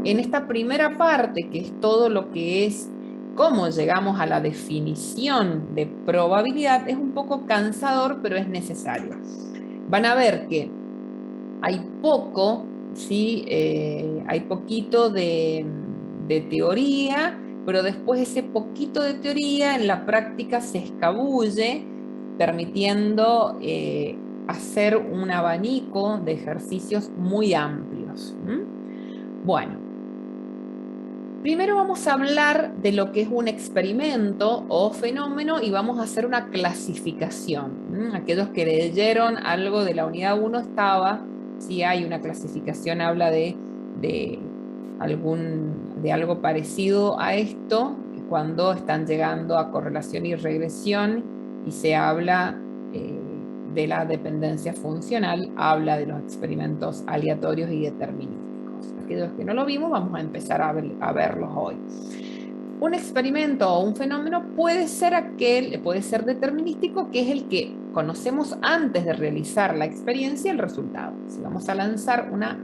En esta primera parte, que es todo lo que es cómo llegamos a la definición de probabilidad, es un poco cansador, pero es necesario. Van a ver que hay poco, ¿sí? Hay poquito de teoría, pero después ese poquito de teoría en la práctica se escabulle, permitiendo hacer un abanico de ejercicios muy amplios. Bueno, primero vamos a hablar de lo que es un experimento o fenómeno y vamos a hacer una clasificación. Aquellos que leyeron algo de la unidad 1 estaba, si hay una clasificación, habla de algo parecido a esto, cuando están llegando a correlación y regresión y se habla de la dependencia funcional, habla de los experimentos aleatorios y determinísticos. Aquellos que no lo vimos, vamos a empezar a verlos hoy. Un experimento o un fenómeno puede ser determinístico, que es el que conocemos antes de realizar la experiencia el resultado. Si vamos a lanzar una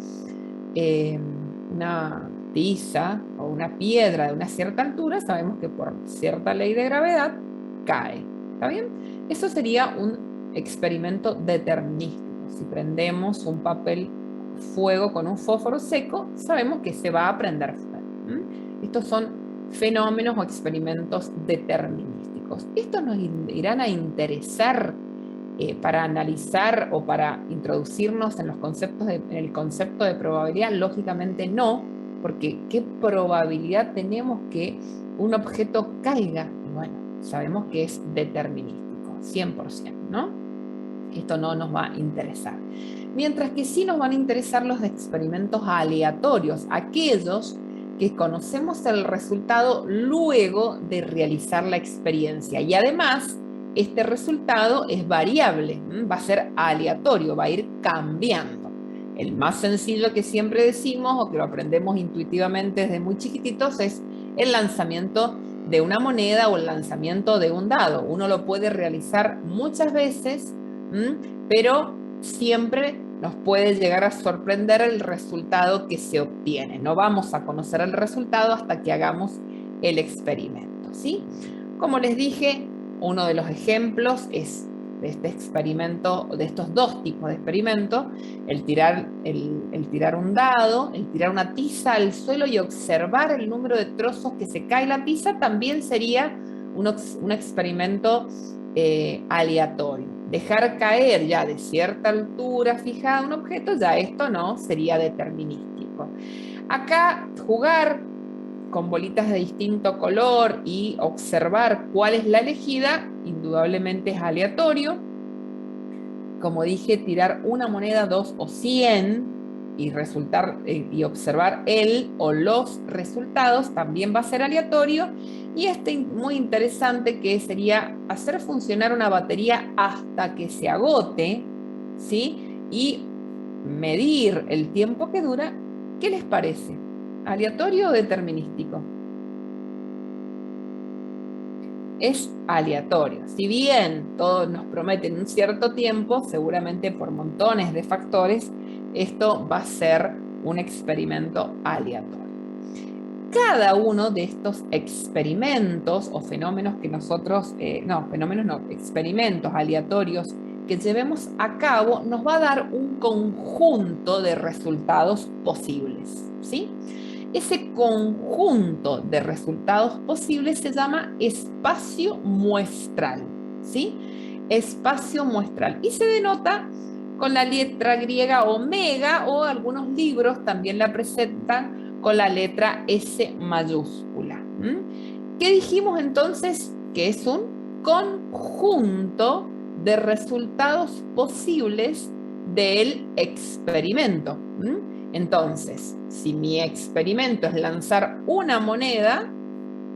tiza o una piedra de una cierta altura, sabemos que por cierta ley de gravedad cae. ¿Está bien? Eso sería un experimento determinístico. Si prendemos un papel fuego con un fósforo seco, sabemos que se va a prender fuego. Estos son fenómenos o experimentos determinísticos. Estos nos irán a interesar para analizar o para introducirnos en el concepto de probabilidad. Lógicamente no, porque ¿qué probabilidad tenemos que un objeto caiga? Bueno, sabemos que es determinístico, 100%, ¿no? Esto no nos va a interesar. Mientras que sí nos van a interesar los experimentos aleatorios, aquellos que conocemos el resultado luego de realizar la experiencia. Y además, este resultado es variable, va a ser aleatorio, va a ir cambiando. El más sencillo que siempre decimos, o que lo aprendemos intuitivamente desde muy chiquititos, es el lanzamiento de una moneda o el lanzamiento de un dado. Uno lo puede realizar muchas veces, pero siempre nos puede llegar a sorprender el resultado que se obtiene. No vamos a conocer el resultado hasta que hagamos el experimento, ¿sí? Como les dije, uno de los ejemplos es de este experimento, de estos dos tipos de experimentos, el tirar un dado, el tirar una tiza al suelo y observar el número de trozos que se cae la tiza, también sería un experimento aleatorio. Dejar caer ya de cierta altura fijada un objeto, ya esto no sería determinístico. Acá jugar con bolitas de distinto color y observar cuál es la elegida, indudablemente es aleatorio. Como dije, tirar una moneda, 2 o 100 y observar el o los resultados también va a ser aleatorio. Y muy interesante, que sería hacer funcionar una batería hasta que se agote, ¿sí? Y medir el tiempo que dura. ¿Qué les parece? ¿Aleatorio o determinístico? Es aleatorio. Si bien todos nos prometen un cierto tiempo, seguramente por montones de factores, esto va a ser un experimento aleatorio. Cada uno de estos experimentos o fenómenos que nosotros, experimentos aleatorios que llevemos a cabo, nos va a dar un conjunto de resultados posibles, ¿sí? Ese conjunto de resultados posibles se llama espacio muestral, ¿sí? Espacio muestral. Y se denota con la letra griega omega, o algunos libros también la presentan con la letra S mayúscula. ¿Qué dijimos entonces? Que es un conjunto de resultados posibles del experimento. Entonces, si mi experimento es lanzar una moneda,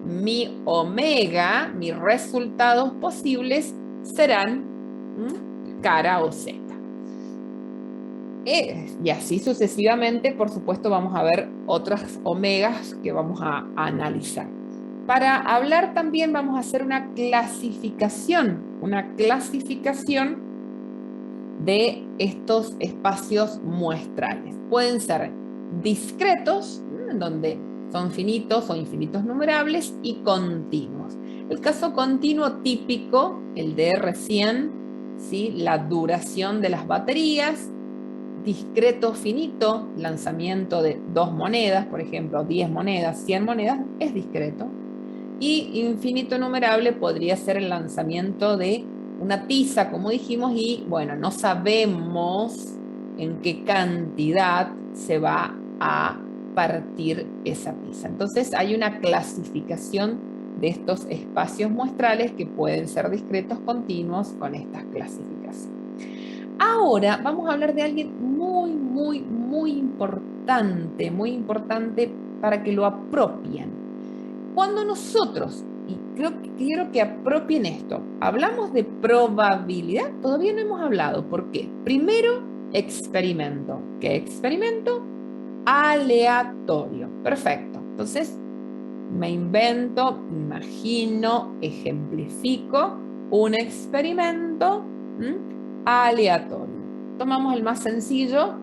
mi omega, mis resultados posibles, serán cara o Z. Y así sucesivamente, por supuesto, vamos a ver otras omegas que vamos a analizar. Para hablar también vamos a hacer una clasificación de estos espacios muestrales. Pueden ser discretos, en donde son finitos o infinitos numerables, y continuos. El caso continuo típico, el de recién, ¿sí? La duración de las baterías. Discreto finito, lanzamiento de 2 monedas, por ejemplo, 10 monedas, 100 monedas, es discreto. Y infinito numerable podría ser el lanzamiento de una tiza, como dijimos, y bueno, no sabemos en qué cantidad se va a partir esa tiza. Entonces hay una clasificación de estos espacios muestrales que pueden ser discretos continuos con estas clasificaciones. Ahora vamos a hablar de alguien muy importante para que lo apropien. Cuando nosotros, y quiero que apropien esto, hablamos de probabilidad, todavía no hemos hablado. ¿Por qué? Primero, experimento. ¿Qué experimento? Aleatorio. Perfecto. Entonces, me invento, imagino, ejemplifico un experimento aleatorio. Tomamos el más sencillo,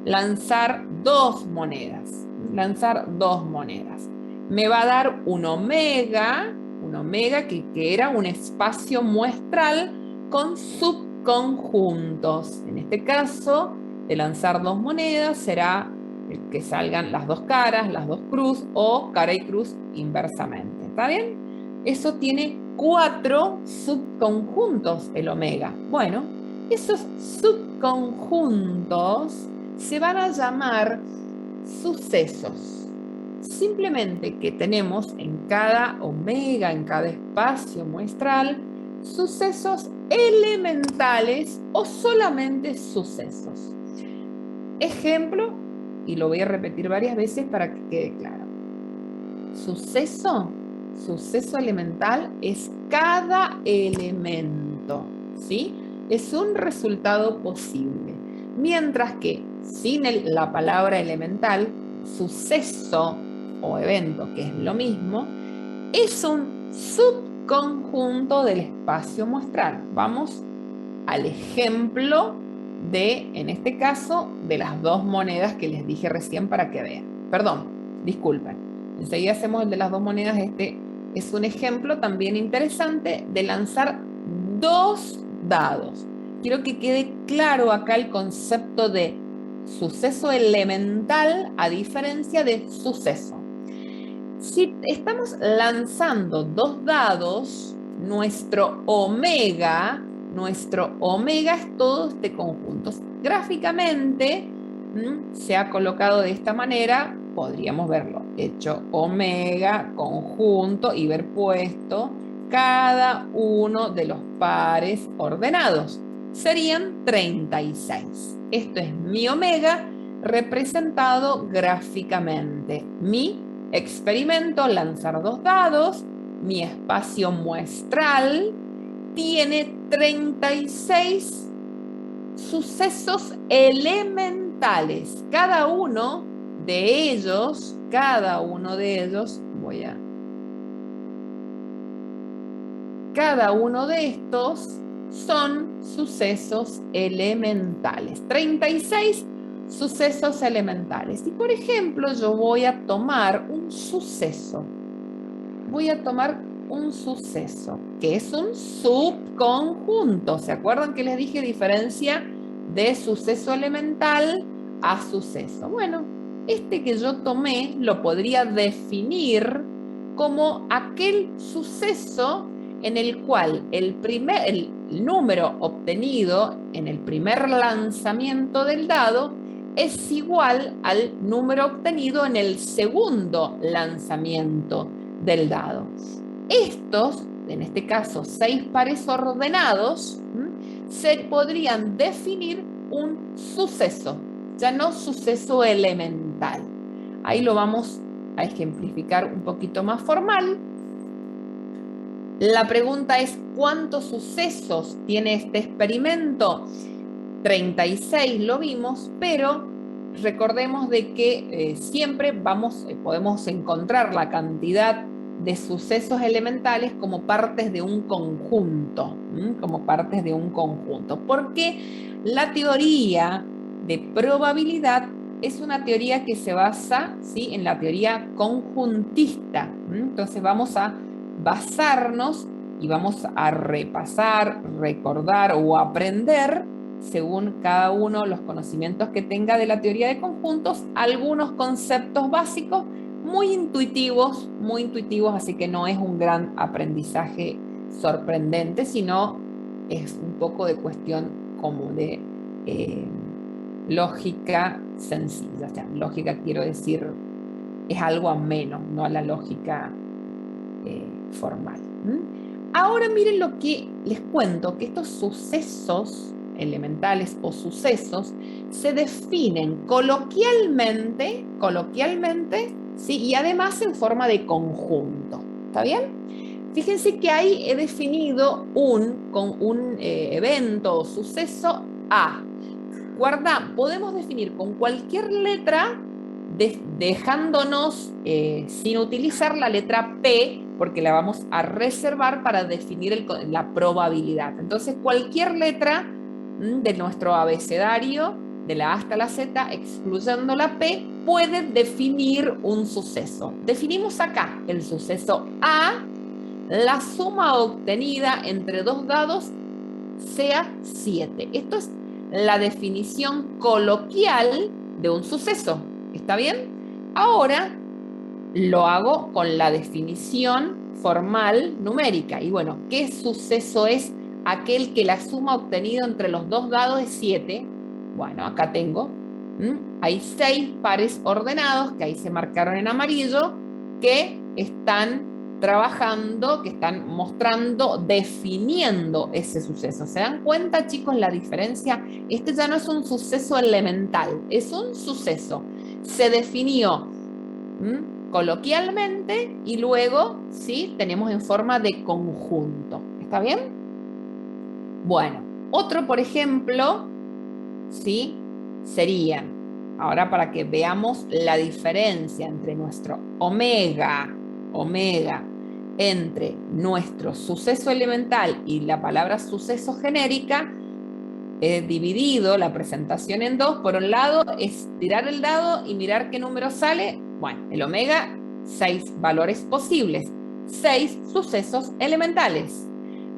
lanzar 2 monedas. Lanzar 2 monedas. Me va a dar un omega que era un espacio muestral con subconjuntos. En este caso, de lanzar 2 monedas será que salgan las 2 caras, las 2 cruz o cara y cruz inversamente. ¿Está bien? Eso tiene 4 subconjuntos, el omega. Bueno, esos subconjuntos se van a llamar sucesos. Simplemente que tenemos en cada omega, en cada espacio muestral, sucesos elementales o solamente sucesos. Ejemplo, y lo voy a repetir varias veces para que quede claro. Suceso elemental es cada elemento, ¿sí? Es un resultado posible. Mientras que sin la palabra elemental, suceso o evento, que es lo mismo, es un subconjunto del espacio muestral. Vamos al ejemplo de, en este caso, de las 2 monedas que les dije recién para que vean. Perdón, disculpen. Enseguida hacemos el de las 2 monedas. Este es un ejemplo también interesante de lanzar 2 dados. Quiero que quede claro acá el concepto de suceso elemental a diferencia de suceso. Si estamos lanzando 2 dados, nuestro omega es todo este conjunto. Gráficamente se ha colocado de esta manera, podríamos verlo, hecho omega, conjunto, y ver puesto cada uno de los pares ordenados. Serían 36. Esto es mi omega representado gráficamente. Mi experimento, lanzar 2 dados, mi espacio muestral tiene 36 sucesos elementales. Cada uno de ellos, cada uno de estos son sucesos elementales. 36 sucesos elementales. Y por ejemplo, yo voy a tomar un suceso. Que es un subconjunto. ¿Se acuerdan que les dije diferencia de suceso elemental a suceso? Bueno, este que yo tomé lo podría definir como aquel suceso en el cual el número obtenido en el primer lanzamiento del dado es igual al número obtenido en el segundo lanzamiento del dado. Estos, en este caso 6 pares ordenados, se podrían definir un suceso, ya no suceso elemental. Ahí lo vamos a ejemplificar un poquito más formal. La pregunta es, ¿cuántos sucesos tiene este experimento? 36 lo vimos, pero recordemos de que siempre podemos encontrar la cantidad de sucesos elementales como partes de un conjunto, porque la teoría de probabilidad es una teoría que se basa, ¿sí?, en la teoría conjuntista. Entonces vamos a basarnos y vamos a repasar, recordar o aprender, según cada uno los conocimientos que tenga de la teoría de conjuntos, algunos conceptos básicos muy intuitivos, así que no es un gran aprendizaje sorprendente, sino es un poco de cuestión como de lógica sencilla. O sea, lógica quiero decir, es algo ameno, no a la lógica formal. Ahora miren lo que les cuento, que estos sucesos elementales o sucesos se definen coloquialmente, ¿sí?, y además en forma de conjunto. ¿Está bien? Fíjense que ahí he definido con un evento o suceso A. Podemos definir con cualquier letra, dejándonos sin utilizar la letra P, porque la vamos a reservar para definir la probabilidad. Entonces, cualquier letra de nuestro abecedario, de la A hasta la Z, excluyendo la P, puede definir un suceso. Definimos acá el suceso A, la suma obtenida entre dos dados sea 7. Esto es la definición coloquial de un suceso. ¿Está bien? Ahora lo hago con la definición formal numérica. Y bueno, ¿qué suceso es aquel que la suma obtenida entre los dos dados es 7? Bueno, acá tengo. Hay 6 pares ordenados, que ahí se marcaron en amarillo, que están trabajando, que están mostrando, definiendo ese suceso. ¿Se dan cuenta, chicos, la diferencia? Este ya no es un suceso elemental, es un suceso. Se definió coloquialmente y luego, ¿sí?, tenemos en forma de conjunto. ¿Está bien? Bueno, otro, por ejemplo, ¿sí?, sería, ahora para que veamos la diferencia entre nuestro omega, entre nuestro suceso elemental y la palabra suceso genérica, he dividido la presentación en dos. Por un lado es tirar el dado y mirar qué número sale. Bueno, el omega, 6 valores posibles, 6 sucesos elementales.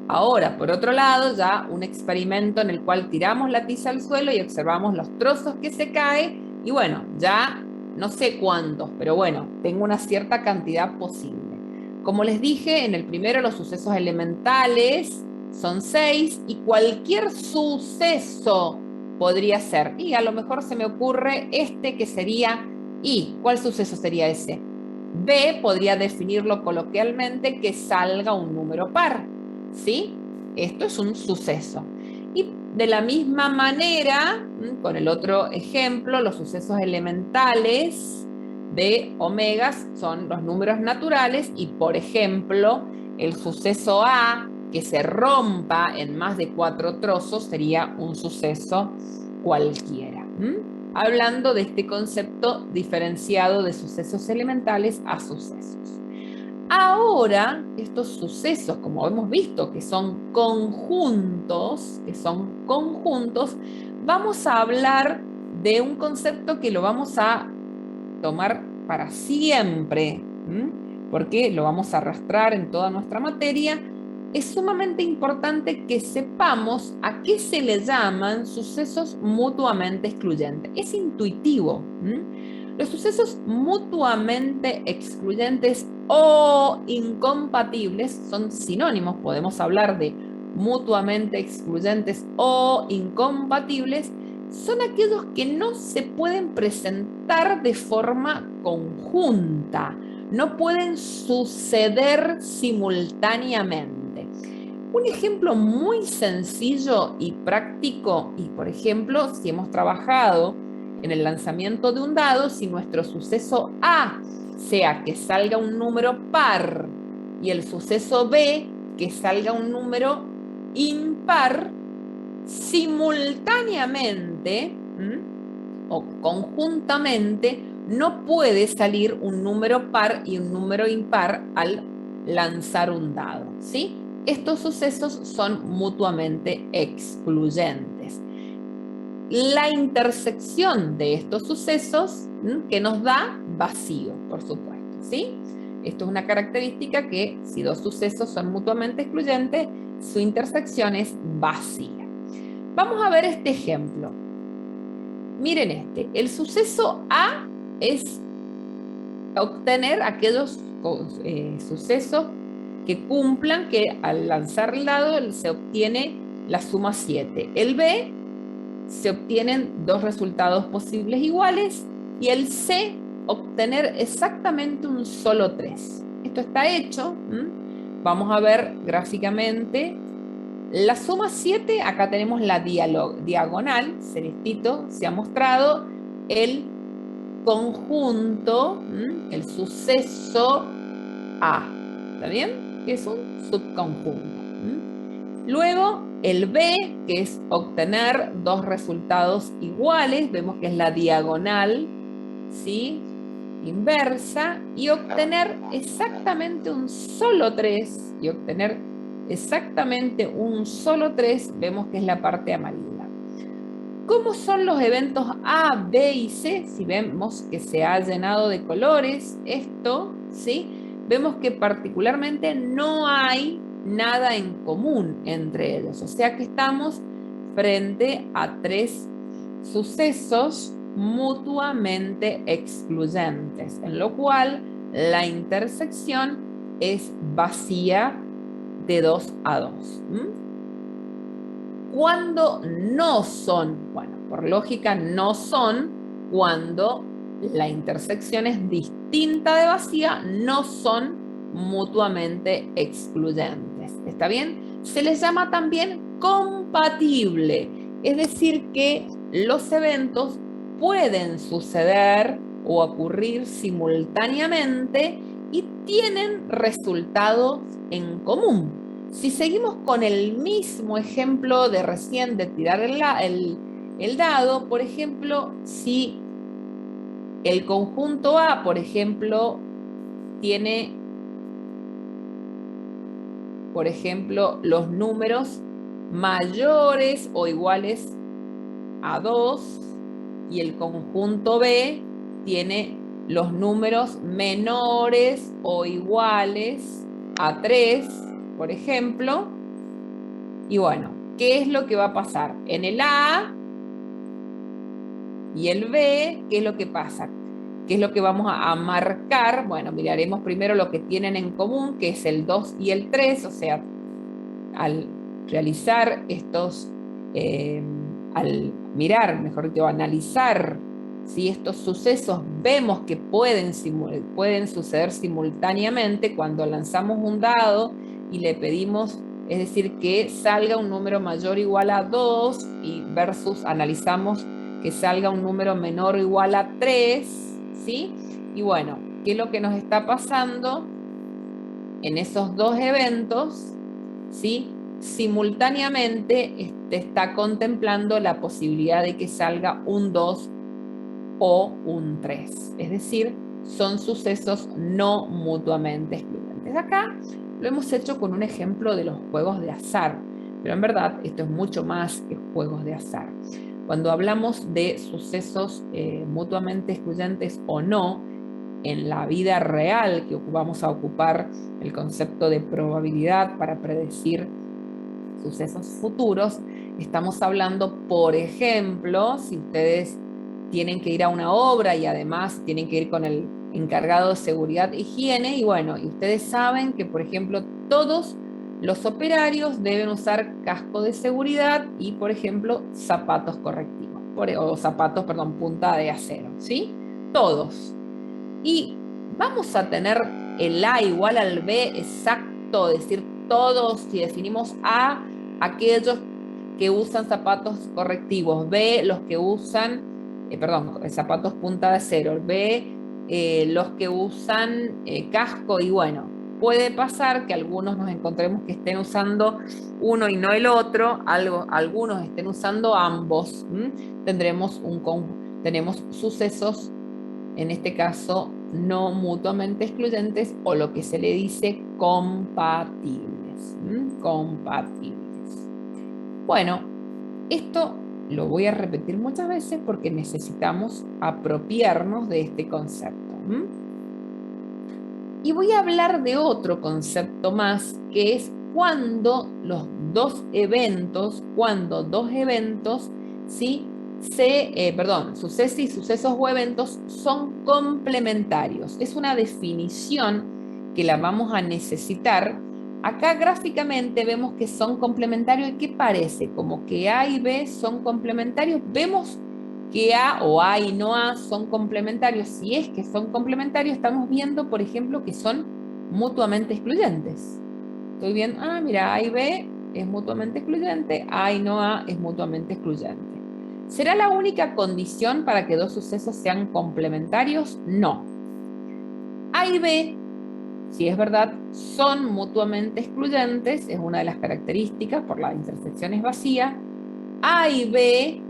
Ahora, por otro lado, ya un experimento en el cual tiramos la tiza al suelo y observamos los trozos que se caen, y bueno, ya no sé cuántos, pero bueno, tengo una cierta cantidad posible. Como les dije, en el primero los sucesos elementales son 6 y cualquier suceso podría ser. Y a lo mejor se me ocurre este que sería I. ¿Cuál suceso sería ese? B podría definirlo coloquialmente que salga un número par. ¿Sí? Esto es un suceso. Y de la misma manera, con el otro ejemplo, los sucesos elementales de omegas son los números naturales y, por ejemplo, el suceso A, que se rompa en más de 4 trozos, sería un suceso cualquiera. Hablando de este concepto diferenciado de sucesos elementales a sucesos. Ahora, estos sucesos, como hemos visto, que son conjuntos, vamos a hablar de un concepto que lo vamos a tomar para siempre, porque lo vamos a arrastrar en toda nuestra materia. Es sumamente importante que sepamos a qué se le llaman sucesos mutuamente excluyentes. Es intuitivo. Los sucesos mutuamente excluyentes o incompatibles son sinónimos. Podemos hablar de mutuamente excluyentes o incompatibles. Son aquellos que no se pueden presentar de forma conjunta, no pueden suceder simultáneamente. Un ejemplo muy sencillo y práctico, y por ejemplo, si hemos trabajado en el lanzamiento de un dado, si nuestro suceso A sea que salga un número par y el suceso B que salga un número impar, simultáneamente o conjuntamente no puede salir un número par y un número impar al lanzar un dado, ¿sí? Estos sucesos son mutuamente excluyentes. la intersección de estos sucesos que nos da vacío, por supuesto, ¿sí? Esto es una característica que si dos sucesos son mutuamente excluyentes, su intersección es vacía. Vamos a ver este ejemplo. Miren este. El suceso A es obtener aquellos sucesos que cumplan, que al lanzar el dado se obtiene la suma 7. El B se obtienen dos resultados posibles iguales y el C obtener exactamente un solo 3. Esto está hecho. Vamos a ver gráficamente. La suma 7, acá tenemos la diagonal, Celestito se ha mostrado el conjunto, el suceso A, ¿está bien? Que es un subconjunto. Luego el B, que es obtener dos resultados iguales, vemos que es la diagonal, ¿sí? Inversa, y obtener exactamente un solo 3, y obtener exactamente un solo 3, vemos que es la parte amarilla. ¿Cómo son los eventos A, B y C? Si vemos que se ha llenado de colores esto, ¿sí? Vemos que particularmente no hay nada en común entre ellos. O sea que estamos frente a tres sucesos mutuamente excluyentes, en lo cual la intersección es vacía de 2 a 2. Cuando no son, bueno, por lógica no son, cuando la intersección es distinta de vacía, no son mutuamente excluyentes. ¿Está bien? Se les llama también compatible, es decir que los eventos pueden suceder o ocurrir simultáneamente y tienen resultados en común. Si seguimos con el mismo ejemplo de recién de tirar el dado, por ejemplo, si el conjunto A, por ejemplo, tiene, por ejemplo, los números mayores o iguales a 2 y el conjunto B tiene los números menores o iguales a 3, por ejemplo, y bueno, ¿qué es lo que va a pasar? En el A y el B, ¿qué es lo que pasa? ¿Qué es lo que vamos a marcar? Bueno, miraremos primero lo que tienen en común, que es el 2 y el 3, o sea, al realizar estos, al mirar, mejor dicho, analizar si estos sucesos vemos que pueden suceder simultáneamente cuando lanzamos un dado y le pedimos, es decir, que salga un número mayor o igual a 2 y versus analizamos que salga un número menor o igual a 3, ¿sí? Y bueno, ¿qué es lo que nos está pasando en esos dos eventos? ¿Sí? Simultáneamente está contemplando la posibilidad de que salga un 2 o un 3. Es decir, son sucesos no mutuamente excluyentes. Acá lo hemos hecho con un ejemplo de los juegos de azar, pero en verdad esto es mucho más que juegos de azar. Cuando hablamos de sucesos mutuamente excluyentes o no, en la vida real, que vamos a ocupar el concepto de probabilidad para predecir sucesos futuros, estamos hablando, por ejemplo, si ustedes tienen que ir a una obra y además tienen que ir con el encargado de seguridad e higiene, y bueno, y ustedes saben que, por ejemplo, todos los operarios deben usar casco de seguridad y, por ejemplo, zapatos correctivos, o zapatos, perdón, punta de acero, ¿sí? Todos. Y vamos a tener el A igual al B exacto, es decir, todos, si definimos A, aquellos que usan zapatos correctivos, B, los que usan, zapatos punta de acero, B, los que usan casco, y bueno, puede pasar que algunos nos encontremos que estén usando uno y no el otro, algunos estén usando ambos. Tenemos sucesos, en este caso, no mutuamente excluyentes, o lo que se le dice compatibles. Compatibles. Bueno, esto lo voy a repetir muchas veces porque necesitamos apropiarnos de este concepto. Y voy a hablar de otro concepto más, que es cuando dos eventos, ¿sí? Sucesos y sucesos o eventos son complementarios. Es una definición que la vamos a necesitar. Acá gráficamente vemos que son complementarios. ¿Y qué parece? Como que A y B son complementarios. Vemos que A o A y no A son complementarios. Si es que son complementarios, estamos viendo, por ejemplo, que son mutuamente excluyentes. Estoy viendo, mira, A y B es mutuamente excluyente, A y no A es mutuamente excluyente. ¿Será la única condición para que dos sucesos sean complementarios? No. A y B, si es verdad, son mutuamente excluyentes, es una de las características, por la intersección es vacía. A y B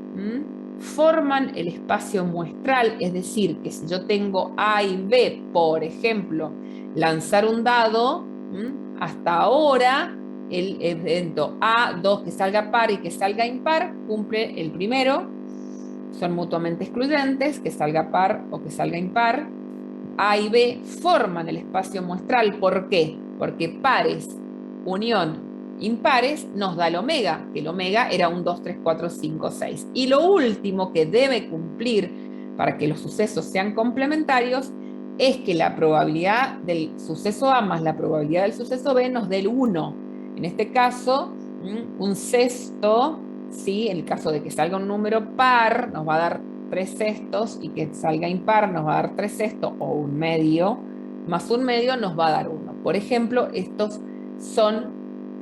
forman el espacio muestral, es decir, que si yo tengo A y B, por ejemplo, lanzar un dado, hasta ahora el evento A2 que salga par y que salga impar cumple el primero, son mutuamente excluyentes, que salga par o que salga impar. A y B forman el espacio muestral. ¿Por qué? Porque pares, unión, impares nos da el omega, que el omega era un 2, 3, 4, 5, 6. Y lo último que debe cumplir para que los sucesos sean complementarios es que la probabilidad del suceso A más la probabilidad del suceso B nos dé el 1. En este caso, un sexto, ¿sí? En el caso de que salga un número par, nos va a dar 3 sextos, y que salga impar nos va a dar 3 sextos, o un medio, más un medio nos va a dar 1. Por ejemplo, estos son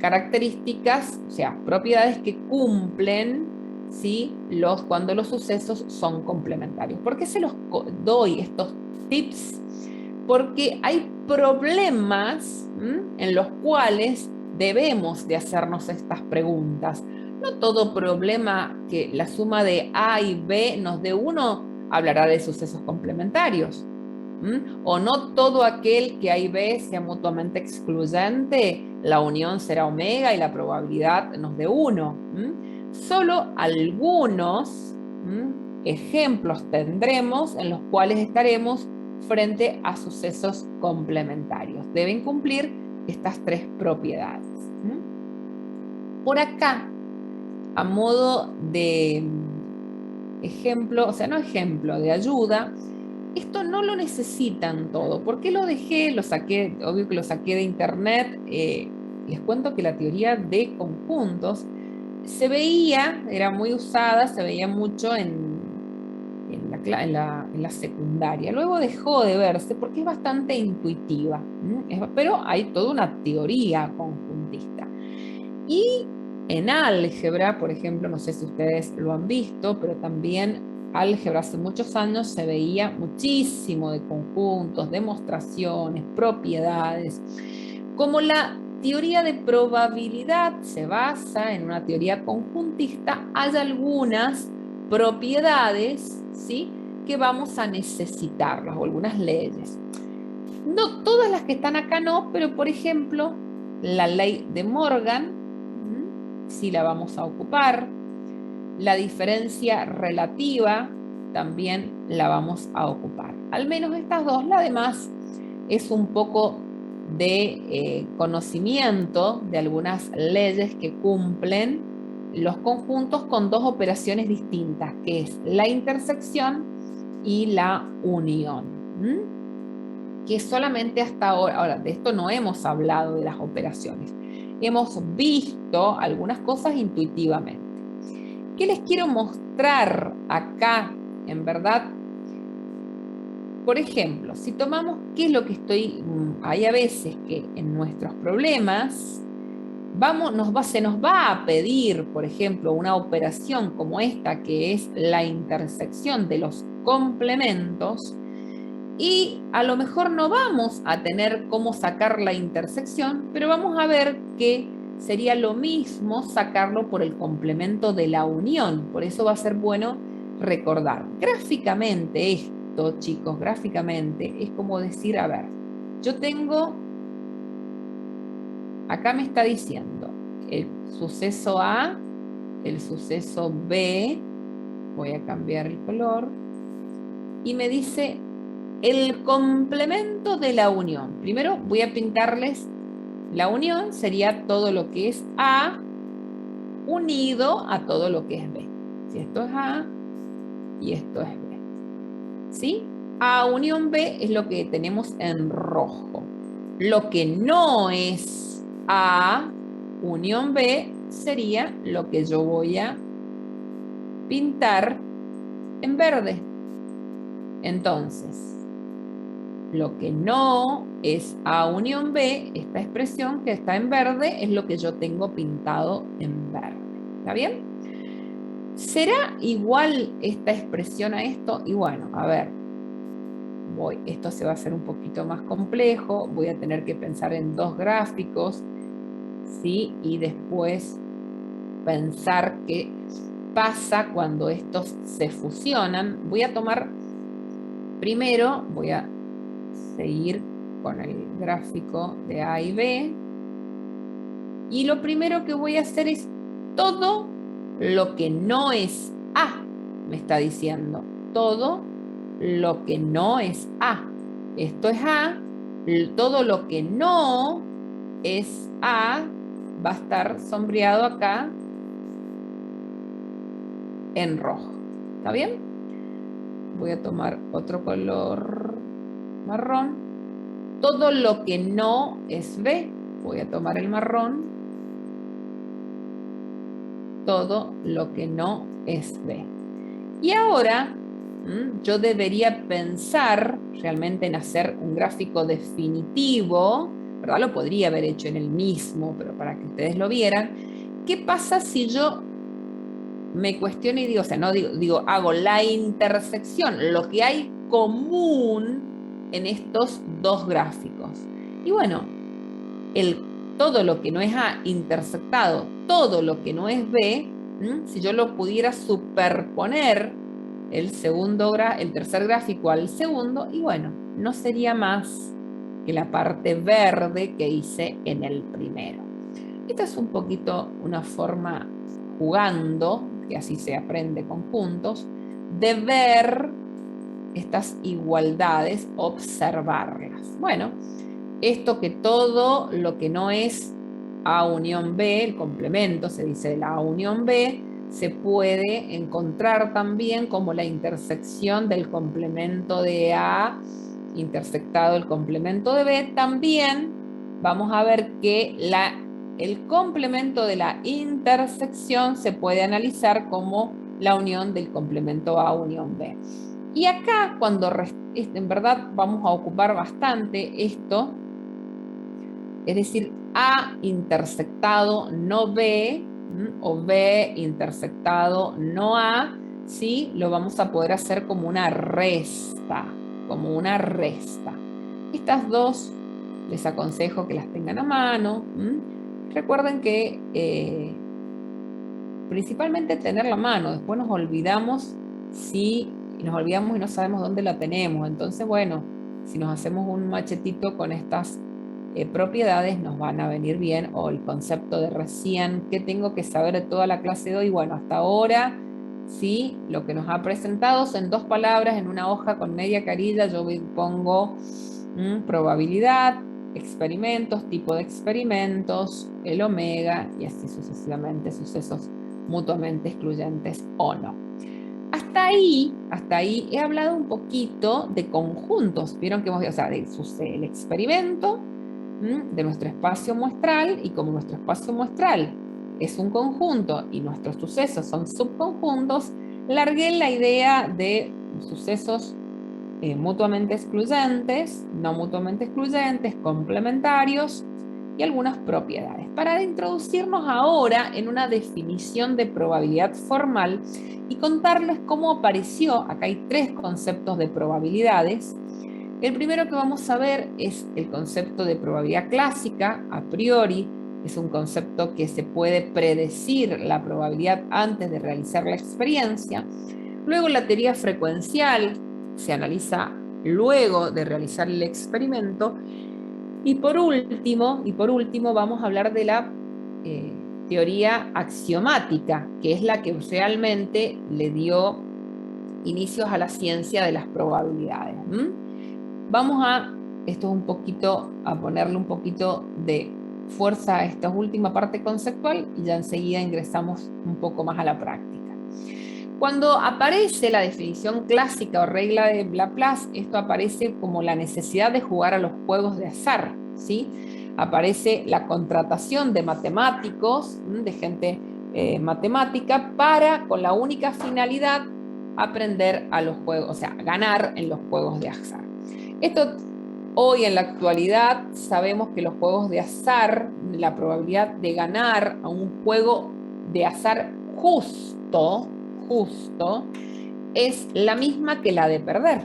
características, o sea, propiedades que cumplen, ¿sí? Cuando los sucesos son complementarios. ¿Por qué se los doy estos tips? Porque hay problemas en los cuales debemos de hacernos estas preguntas. No todo problema que la suma de A y B nos dé 1 hablará de sucesos complementarios. O no todo aquel que A y B sea mutuamente excluyente, la unión será omega y la probabilidad nos dé 1. Solo algunos ejemplos tendremos en los cuales estaremos frente a sucesos complementarios. Deben cumplir estas 3 propiedades. Por acá, a modo de ejemplo, o sea, no ejemplo, de ayuda, esto no lo necesitan todo. ¿Por qué lo dejé? Lo saqué, obvio que lo saqué de internet. Les cuento que la teoría de conjuntos se veía, era muy usada, se veía mucho en la secundaria. Luego dejó de verse porque es bastante intuitiva, pero hay toda una teoría conjuntista. Y en álgebra, por ejemplo, no sé si ustedes lo han visto, pero también álgebra hace muchos años se veía muchísimo de conjuntos, demostraciones, propiedades. Como la teoría de probabilidad se basa en una teoría conjuntista, hay algunas propiedades, ¿sí?, que vamos a necesitarlas, o algunas leyes. No todas las que están acá no, pero por ejemplo, la ley de Morgan, sí la vamos a ocupar. La diferencia relativa también la vamos a ocupar. Al menos estas dos, la demás es un poco de conocimiento de algunas leyes que cumplen los conjuntos con dos operaciones distintas, que es la intersección y la unión. Que solamente hasta ahora, de esto no hemos hablado de las operaciones. Hemos visto algunas cosas intuitivamente. ¿Qué les quiero mostrar acá? En verdad, por ejemplo, si tomamos qué es lo que hay a veces que en nuestros problemas se nos va a pedir, por ejemplo, una operación como esta, que es la intersección de los complementos, y a lo mejor no vamos a tener cómo sacar la intersección, pero vamos a ver que sería lo mismo sacarlo por el complemento de la unión. Por eso va a ser bueno recordar. Gráficamente esto, chicos, gráficamente es como decir, a ver, yo tengo, acá me está diciendo el suceso A, el suceso B voy a cambiar el color, y me dice el complemento de la unión. Primero voy a pintarles la unión, sería todo lo que es A unido a todo lo que es B. Si esto es A y esto es B. ¿Sí? A unión B es lo que tenemos en rojo. Lo que no es A unión B sería lo que yo voy a pintar en verde. Entonces, lo que no es A unión B, esta expresión que está en verde, es lo que yo tengo pintado en verde. ¿Está bien? ¿Será igual esta expresión a esto? Y bueno, a ver, esto se va a hacer un poquito más complejo, voy a tener que pensar en dos gráficos, ¿sí? Y después pensar qué pasa cuando estos se fusionan. Voy a tomar, primero voy a seguir con el gráfico de A y B, y lo primero que voy a hacer es todo lo que no es A, me está diciendo, todo lo que no es A. Esto es A, todo lo que no es A va a estar sombreado acá en rojo. ¿Está bien? Voy a tomar otro color marrón. Todo lo que no es B, voy a tomar el marrón. Todo lo que no es B. Y ahora yo debería pensar realmente en hacer un gráfico definitivo, ¿verdad? Lo podría haber hecho en el mismo, pero para que ustedes lo vieran. ¿Qué pasa si yo me cuestiono y digo, o sea, no digo, hago la intersección, lo que hay común en estos dos gráficos? Y bueno, todo lo que no es A intersectado, todo lo que no es B, si yo lo pudiera superponer el tercer gráfico al segundo, y bueno, no sería más que la parte verde que hice en el primero. Esta es un poquito una forma jugando, que así se aprende con puntos, de ver estas igualdades, observarlas. Bueno, esto que todo lo que no es A unión B, el complemento se dice de la A unión B, se puede encontrar también como la intersección del complemento de A intersectado el complemento de B. También vamos a ver que el complemento de la intersección se puede analizar como la unión del complemento A unión B. Y acá, cuando en verdad vamos a ocupar bastante esto, es decir, A intersectado no B, o B intersectado no A, ¿sí? Lo vamos a poder hacer como una resta, como una resta. Estas dos les aconsejo que las tengan a mano. Recuerden que principalmente tenerla a mano, después nos olvidamos y no sabemos dónde la tenemos. Entonces, bueno, si nos hacemos un machetito con estas propiedades nos van a venir bien, o el concepto de recién, ¿qué tengo que saber de toda la clase de hoy? Bueno, hasta ahora, sí, lo que nos ha presentado son dos palabras en una hoja con media carilla. Yo pongo probabilidad, experimentos, tipo de experimentos, el omega, y así sucesivamente, sucesos mutuamente excluyentes o no. Hasta ahí he hablado un poquito de conjuntos. Vieron que el experimento de nuestro espacio muestral, y como nuestro espacio muestral es un conjunto y nuestros sucesos son subconjuntos, largué la idea de sucesos mutuamente excluyentes, no mutuamente excluyentes, complementarios y algunas propiedades, para introducirnos ahora en una definición de probabilidad formal y contarles cómo apareció. Acá hay tres conceptos de probabilidades. El primero que vamos a ver es el concepto de probabilidad clásica, a priori. Es un concepto que se puede predecir la probabilidad antes de realizar la experiencia. Luego la teoría frecuencial se analiza luego de realizar el experimento. Y por último vamos a hablar de la teoría axiomática, que es la que realmente le dio inicios a la ciencia de las probabilidades. Vamos a, esto es un poquito, a ponerle un poquito de fuerza a esta última parte conceptual y ya enseguida ingresamos un poco más a la práctica. Cuando aparece la definición clásica o regla de Laplace, esto aparece como la necesidad de jugar a los juegos de azar, ¿sí? Aparece la contratación de matemáticos, de gente matemática, para, con la única finalidad, aprender a los juegos, o sea, ganar en los juegos de azar. Esto, hoy en la actualidad, sabemos que los juegos de azar, la probabilidad de ganar a un juego de azar justo, es la misma que la de perder.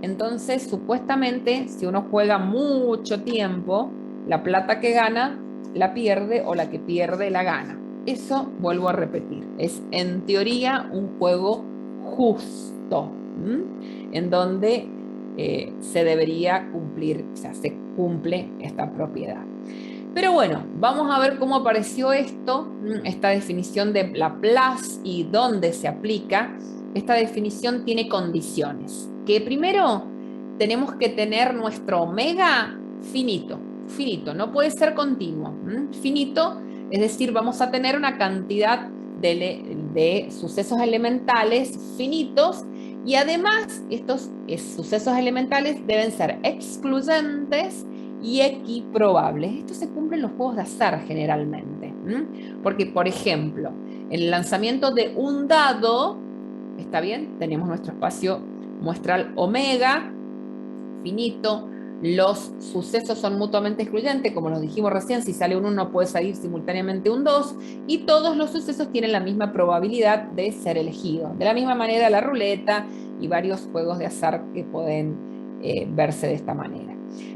Entonces, supuestamente, si uno juega mucho tiempo, la plata que gana la pierde o la que pierde la gana. Eso, vuelvo a repetir, es en teoría un juego justo, en donde se debería cumplir, o sea, se cumple esta propiedad. Pero bueno, vamos a ver cómo apareció esto, esta definición de Laplace y dónde se aplica. Esta definición tiene condiciones. Que primero tenemos que tener nuestro omega finito, no puede ser continuo. Finito, es decir, vamos a tener una cantidad de sucesos elementales finitos y además estos sucesos elementales deben ser excluyentes y equiprobables. Esto se cumple en los juegos de azar generalmente, porque, por ejemplo, en el lanzamiento de un dado, está bien, tenemos nuestro espacio muestral omega, finito, los sucesos son mutuamente excluyentes, como nos dijimos recién, si sale un 1 puede salir simultáneamente un 2, y todos los sucesos tienen la misma probabilidad de ser elegidos. De la misma manera la ruleta y varios juegos de azar que pueden verse de esta manera.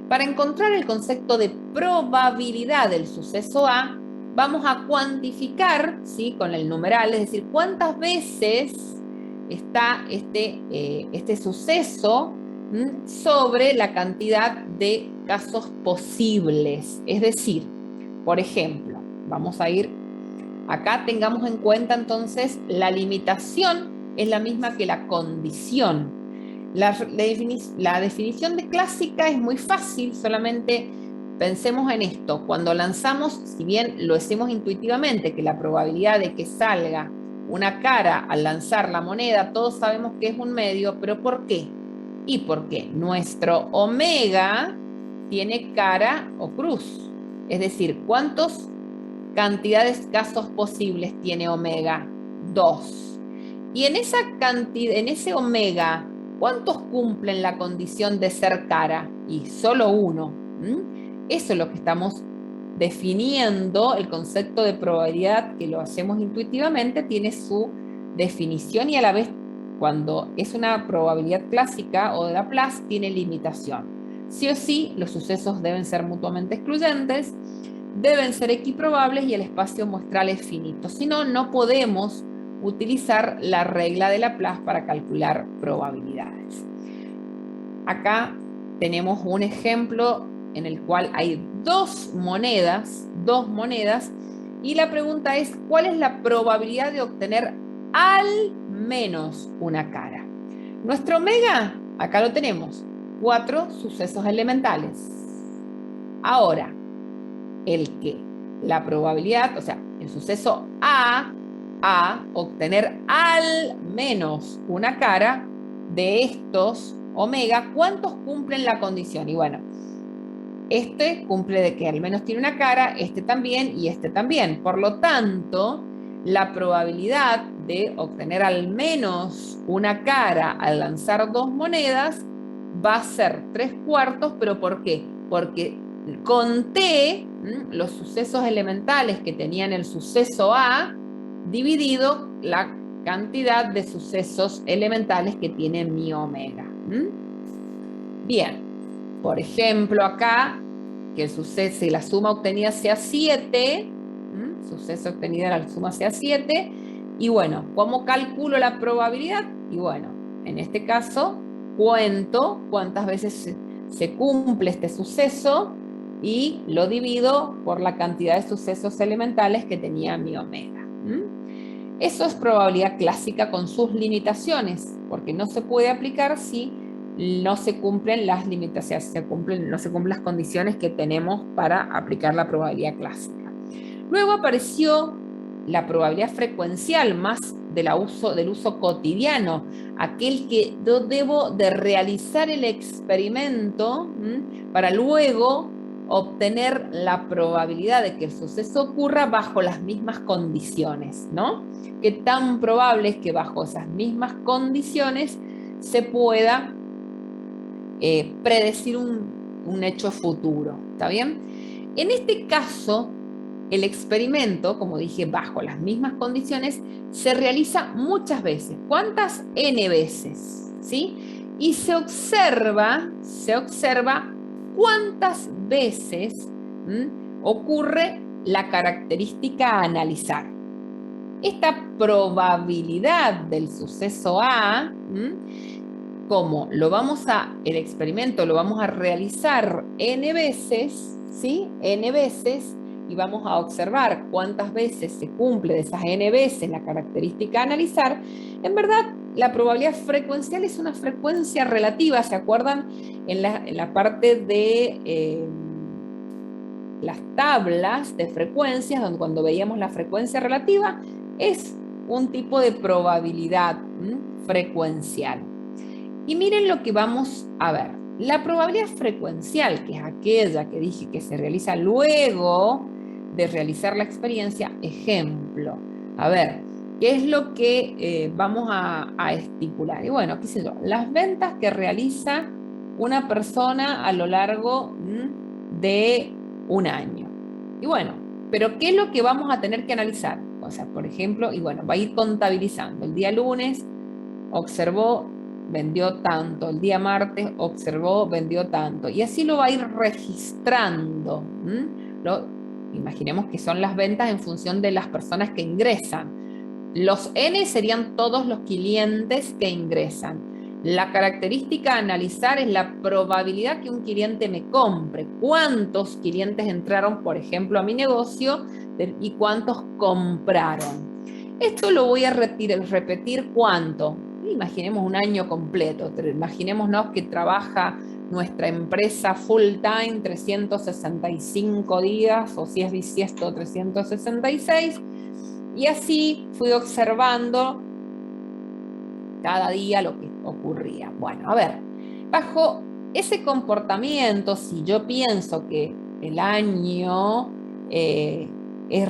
Para encontrar el concepto de probabilidad del suceso A, vamos a cuantificar, ¿sí?, con el numeral, es decir, cuántas veces está este suceso sobre la cantidad de casos posibles. Es decir, por ejemplo, vamos a ir acá, tengamos en cuenta entonces la limitación es la misma que la condición. La definición de clásica es muy fácil, solamente pensemos en esto. Cuando lanzamos, si bien lo hacemos intuitivamente, que la probabilidad de que salga una cara al lanzar la moneda, todos sabemos que es un medio, pero ¿por qué? Y porque nuestro omega tiene cara o cruz. Es decir, ¿cuántas cantidades casos posibles tiene omega? 2. Y en esa cantidad, en ese omega, ¿cuántos cumplen la condición de ser cara? Y solo 1. Eso es lo que estamos definiendo. El concepto de probabilidad, que lo hacemos intuitivamente, tiene su definición y a la vez, cuando es una probabilidad clásica o de Laplace, tiene limitación. Sí o sí, los sucesos deben ser mutuamente excluyentes, deben ser equiprobables y el espacio muestral es finito. Si no, no podemos utilizar la regla de Laplace para calcular probabilidades. Acá tenemos un ejemplo en el cual hay dos monedas, y la pregunta es, ¿cuál es la probabilidad de obtener al menos una cara? Nuestro omega, acá lo tenemos, 4 sucesos elementales. Ahora, la probabilidad, o sea, el suceso A, obtener al menos una cara de estos omega, ¿cuántos cumplen la condición? Y bueno, este cumple de que al menos tiene una cara, este también y este también. Por lo tanto, la probabilidad de obtener al menos una cara al lanzar 2 monedas va a ser 3/4, pero ¿por qué? Porque conté los sucesos elementales que tenían el suceso A dividido la cantidad de sucesos elementales que tiene mi omega. Bien, por ejemplo acá, que el suceso, si la suma obtenida sea 7, suceso obtenida la suma sea 7, y bueno, ¿cómo calculo la probabilidad? Y bueno, en este caso, cuento cuántas veces se cumple este suceso y lo divido por la cantidad de sucesos elementales que tenía mi omega. Eso es probabilidad clásica con sus limitaciones, porque no se puede aplicar si no se cumplen las limitaciones, no se cumplen las condiciones que tenemos para aplicar la probabilidad clásica. Luego apareció la probabilidad frecuencial, más del uso cotidiano, aquel que yo debo de realizar el experimento para luego obtener la probabilidad de que el suceso ocurra bajo las mismas condiciones, ¿no? Que tan probable es que bajo esas mismas condiciones se pueda predecir un hecho futuro, ¿está bien? En este caso, el experimento, como dije, bajo las mismas condiciones, se realiza muchas veces. ¿Cuántas? N veces, ¿sí? Y se observa cuántas veces ocurre la característica a analizar. Esta probabilidad del suceso A, como el experimento lo vamos a realizar N veces, ¿sí? N veces, y vamos a observar cuántas veces se cumple de esas N veces la característica a analizar. En verdad, la probabilidad frecuencial es una frecuencia relativa, ¿se acuerdan? En la parte de las tablas de frecuencias, donde cuando veíamos la frecuencia relativa, es un tipo de probabilidad frecuencial. Y miren lo que vamos a ver. La probabilidad frecuencial, que es aquella que dije que se realiza luego de realizar la experiencia, ejemplo. A ver, ¿qué es lo que vamos a estipular? Y bueno, qué sé yo, las ventas que realiza una persona a lo largo de un año. Y bueno, pero ¿qué es lo que vamos a tener que analizar? O sea, por ejemplo, y bueno, va a ir contabilizando. El día lunes observó, vendió tanto. El día martes observó, vendió tanto. Y así lo va a ir registrando. Imaginemos que son las ventas en función de las personas que ingresan. Los N serían todos los clientes que ingresan. La característica a analizar es la probabilidad que un cliente me compre. ¿Cuántos clientes entraron, por ejemplo, a mi negocio y cuántos compraron? Esto lo voy a repetir ¿cuánto? Imaginemos un año completo. Imaginémonos que trabaja nuestra empresa full time 365 días, o si es bisiesto 366. Y así fui observando cada día lo que ocurría. Bueno, a ver, bajo ese comportamiento, si yo pienso que el año es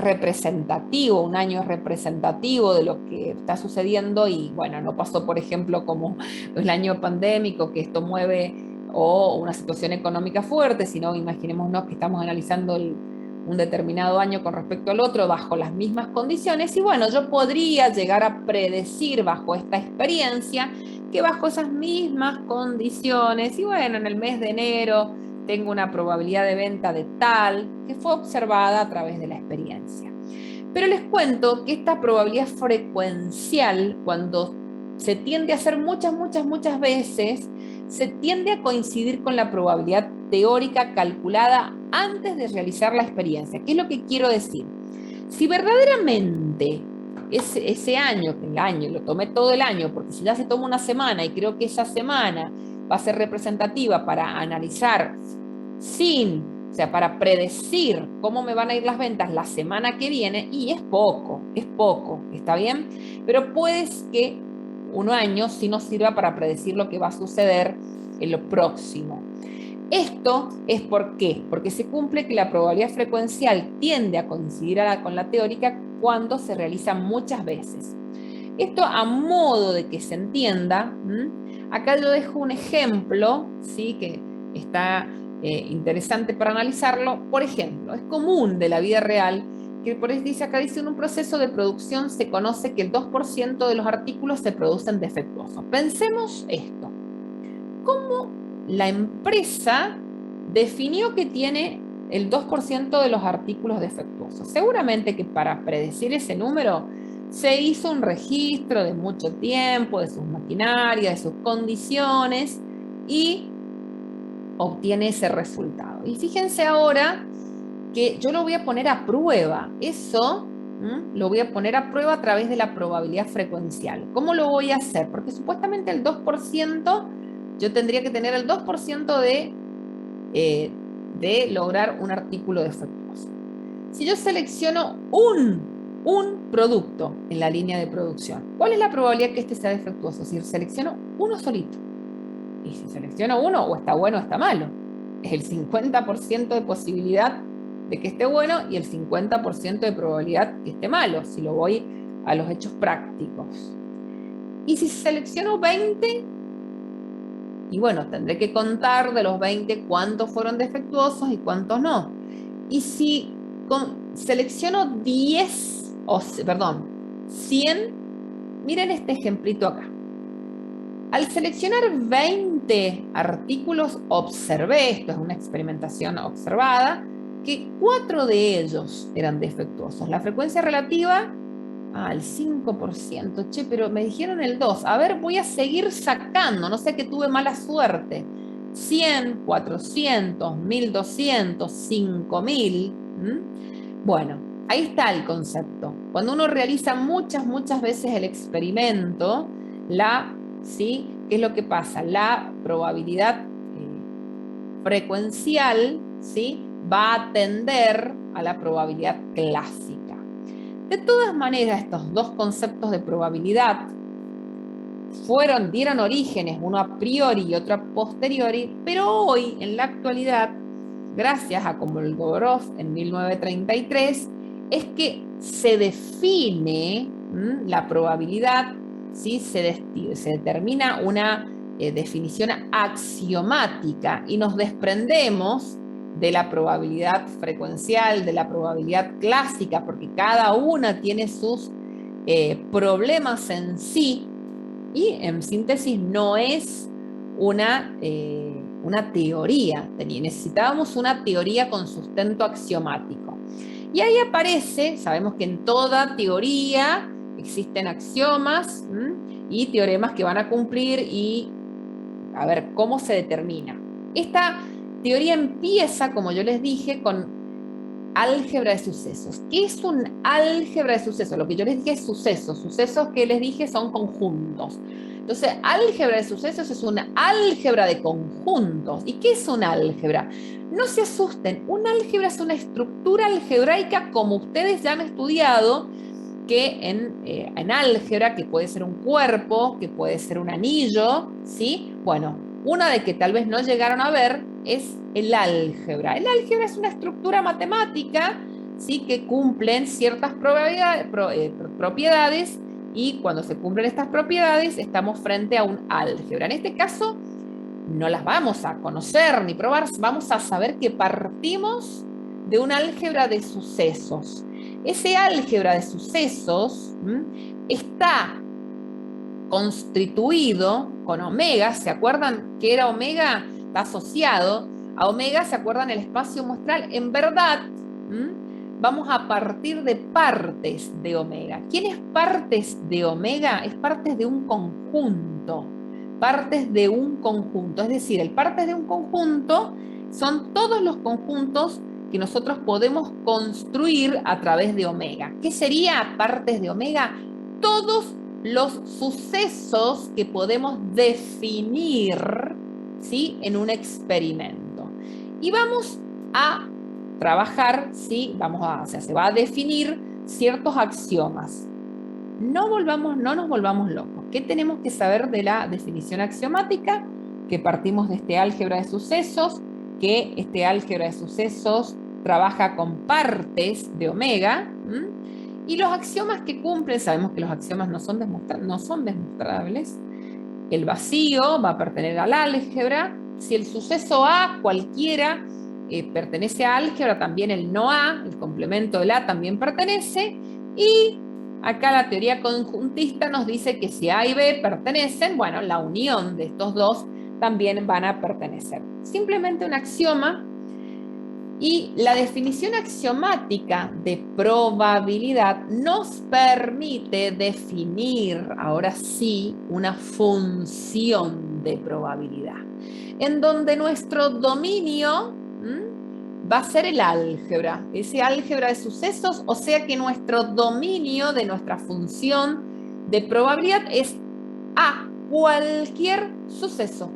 representativo, un año es representativo de lo que está sucediendo y bueno, no pasó, por ejemplo, como el año pandémico, que esto mueve, o una situación económica fuerte, sino imaginémonos que estamos analizando un determinado año con respecto al otro bajo las mismas condiciones y bueno, yo podría llegar a predecir bajo esta experiencia que bajo esas mismas condiciones y bueno, en el mes de enero tengo una probabilidad de venta de tal que fue observada a través de la experiencia. Pero les cuento que esta probabilidad frecuencial, cuando se tiende a hacer muchas veces, se tiende a coincidir con la probabilidad teórica calculada antes de realizar la experiencia. ¿Qué es lo que quiero decir? Si verdaderamente ese año, lo tomé todo el año, porque si ya se toma una semana y creo que esa semana va a ser representativa para analizar o sea, para predecir cómo me van a ir las ventas la semana que viene, y es poco, ¿está bien? Pero puede que un año sí nos sirva para predecir lo que va a suceder en lo próximo. Esto es ¿por qué? Porque se cumple que la probabilidad frecuencial tiende a coincidir con la teórica cuando se realiza muchas veces. Esto a modo de que se entienda, acá yo dejo un ejemplo, ¿sí? Que está interesante para analizarlo. Por ejemplo, es común de la vida real que por eso dice en un proceso de producción se conoce que el 2% de los artículos se producen defectuosos. Pensemos esto. ¿Cómo la empresa definió que tiene el 2% de los artículos defectuosos? Seguramente que para predecir ese número se hizo un registro de mucho tiempo, de sus maquinarias, de sus condiciones, y obtiene ese resultado. Y fíjense ahora que yo lo voy a poner a prueba. Eso lo voy a poner a prueba a través de la probabilidad frecuencial. ¿Cómo lo voy a hacer? Porque supuestamente el 2%, yo tendría que tener el 2% de lograr un artículo defectuoso. Si yo selecciono un producto en la línea de producción, ¿cuál es la probabilidad que este sea defectuoso? Si selecciono uno solito. Y si selecciono uno, o está bueno o está malo. Es el 50% de posibilidad de que esté bueno y el 50% de probabilidad que esté malo, si lo voy a los hechos prácticos. Y si selecciono 20, y bueno, tendré que contar de los 20 cuántos fueron defectuosos y cuántos no. Y si selecciono 100, miren este ejemplito acá. Al seleccionar 20 artículos, observé, esto es una experimentación observada, que 4 de ellos eran defectuosos. La frecuencia relativa al 5%. Che, pero me dijeron el 2. A ver, voy a seguir sacando, no sé que tuve mala suerte. 100, 400, 1200, 5000. Bueno, ahí está el concepto. Cuando uno realiza muchas veces el experimento, ¿sí? ¿Qué es lo que pasa? La probabilidad frecuencial, ¿sí? Va a tender a la probabilidad clásica. De todas maneras, estos dos conceptos de probabilidad dieron orígenes, uno a priori y otro a posteriori, pero hoy, en la actualidad, gracias a Kolmogorov en 1933, es que se define la probabilidad, ¿sí? se determina una definición axiomática y nos desprendemos de la probabilidad frecuencial, de la probabilidad clásica, porque cada una tiene sus problemas en sí, y en síntesis no es una teoría. Necesitábamos una teoría con sustento axiomático. Y ahí aparece, sabemos que en toda teoría existen axiomas y teoremas que van a cumplir y a ver cómo se determina. Esta teoría empieza, como yo les dije, con álgebra de sucesos. ¿Qué es un álgebra de sucesos? Lo que yo les dije es sucesos. Sucesos que les dije son conjuntos. Entonces, álgebra de sucesos es una álgebra de conjuntos. ¿Y qué es un álgebra? No se asusten, un álgebra es una estructura algebraica como ustedes ya han estudiado, que en álgebra, que puede ser un cuerpo, que puede ser un anillo, ¿sí? Bueno, una de que tal vez no llegaron a ver es el álgebra. El álgebra es una estructura matemática, ¿sí? Que cumplen ciertas propiedades, y cuando se cumplen estas propiedades estamos frente a un álgebra. En este caso no las vamos a conocer ni probar, vamos a saber que partimos de un álgebra de sucesos. Ese álgebra de sucesos está constituido con omega. ¿Se acuerdan qué era omega? Está asociado a omega. ¿Se acuerdan el espacio muestral? En verdad, vamos a partir de partes de omega. ¿Quién es partes de omega? Es partes de un conjunto. Partes de un conjunto. Es decir, el partes de un conjunto son todos los conjuntos que nosotros podemos construir a través de omega. ¿Qué sería partes de omega? Todos los sucesos que podemos definir, ¿sí? En un experimento. Y vamos a trabajar, ¿sí? Se va a definir ciertos axiomas. No nos volvamos locos. ¿Qué tenemos que saber de la definición axiomática? Que partimos de este álgebra de sucesos, que este álgebra de sucesos trabaja con partes de omega, y los axiomas que cumplen, sabemos que los axiomas no son demostrables. El vacío va a pertenecer al álgebra. Si el suceso A, cualquiera, pertenece a álgebra, también el no A, el complemento del A, también pertenece. Y acá la teoría conjuntista nos dice que si A y B pertenecen, bueno, la unión de estos dos también van a pertenecer. Simplemente un axioma. Y la definición axiomática de probabilidad nos permite definir, ahora sí, una función de probabilidad, en donde nuestro dominio va a ser el álgebra, ese álgebra de sucesos, o sea que nuestro dominio de nuestra función de probabilidad es a cualquier suceso.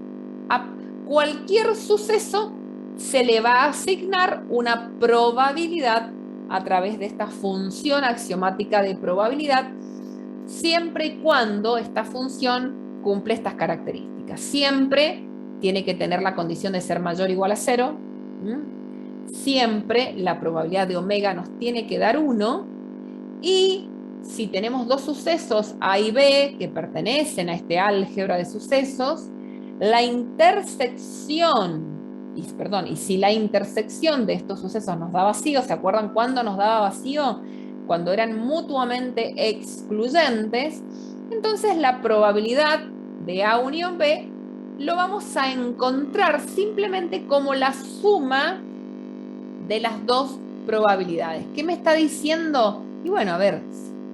A cualquier suceso se le va a asignar una probabilidad a través de esta función axiomática de probabilidad, siempre y cuando esta función cumple estas características. Siempre tiene que tener la condición de ser mayor o igual a 0. Siempre la probabilidad de omega nos tiene que dar 1. Y si tenemos dos sucesos A y B que pertenecen a este álgebra de sucesos, la intersección, y si la intersección de estos sucesos nos da vacío, ¿se acuerdan cuándo nos daba vacío? Cuando eran mutuamente excluyentes. Entonces la probabilidad de A unión B lo vamos a encontrar simplemente como la suma de las dos probabilidades. ¿Qué me está diciendo? Y bueno, a ver,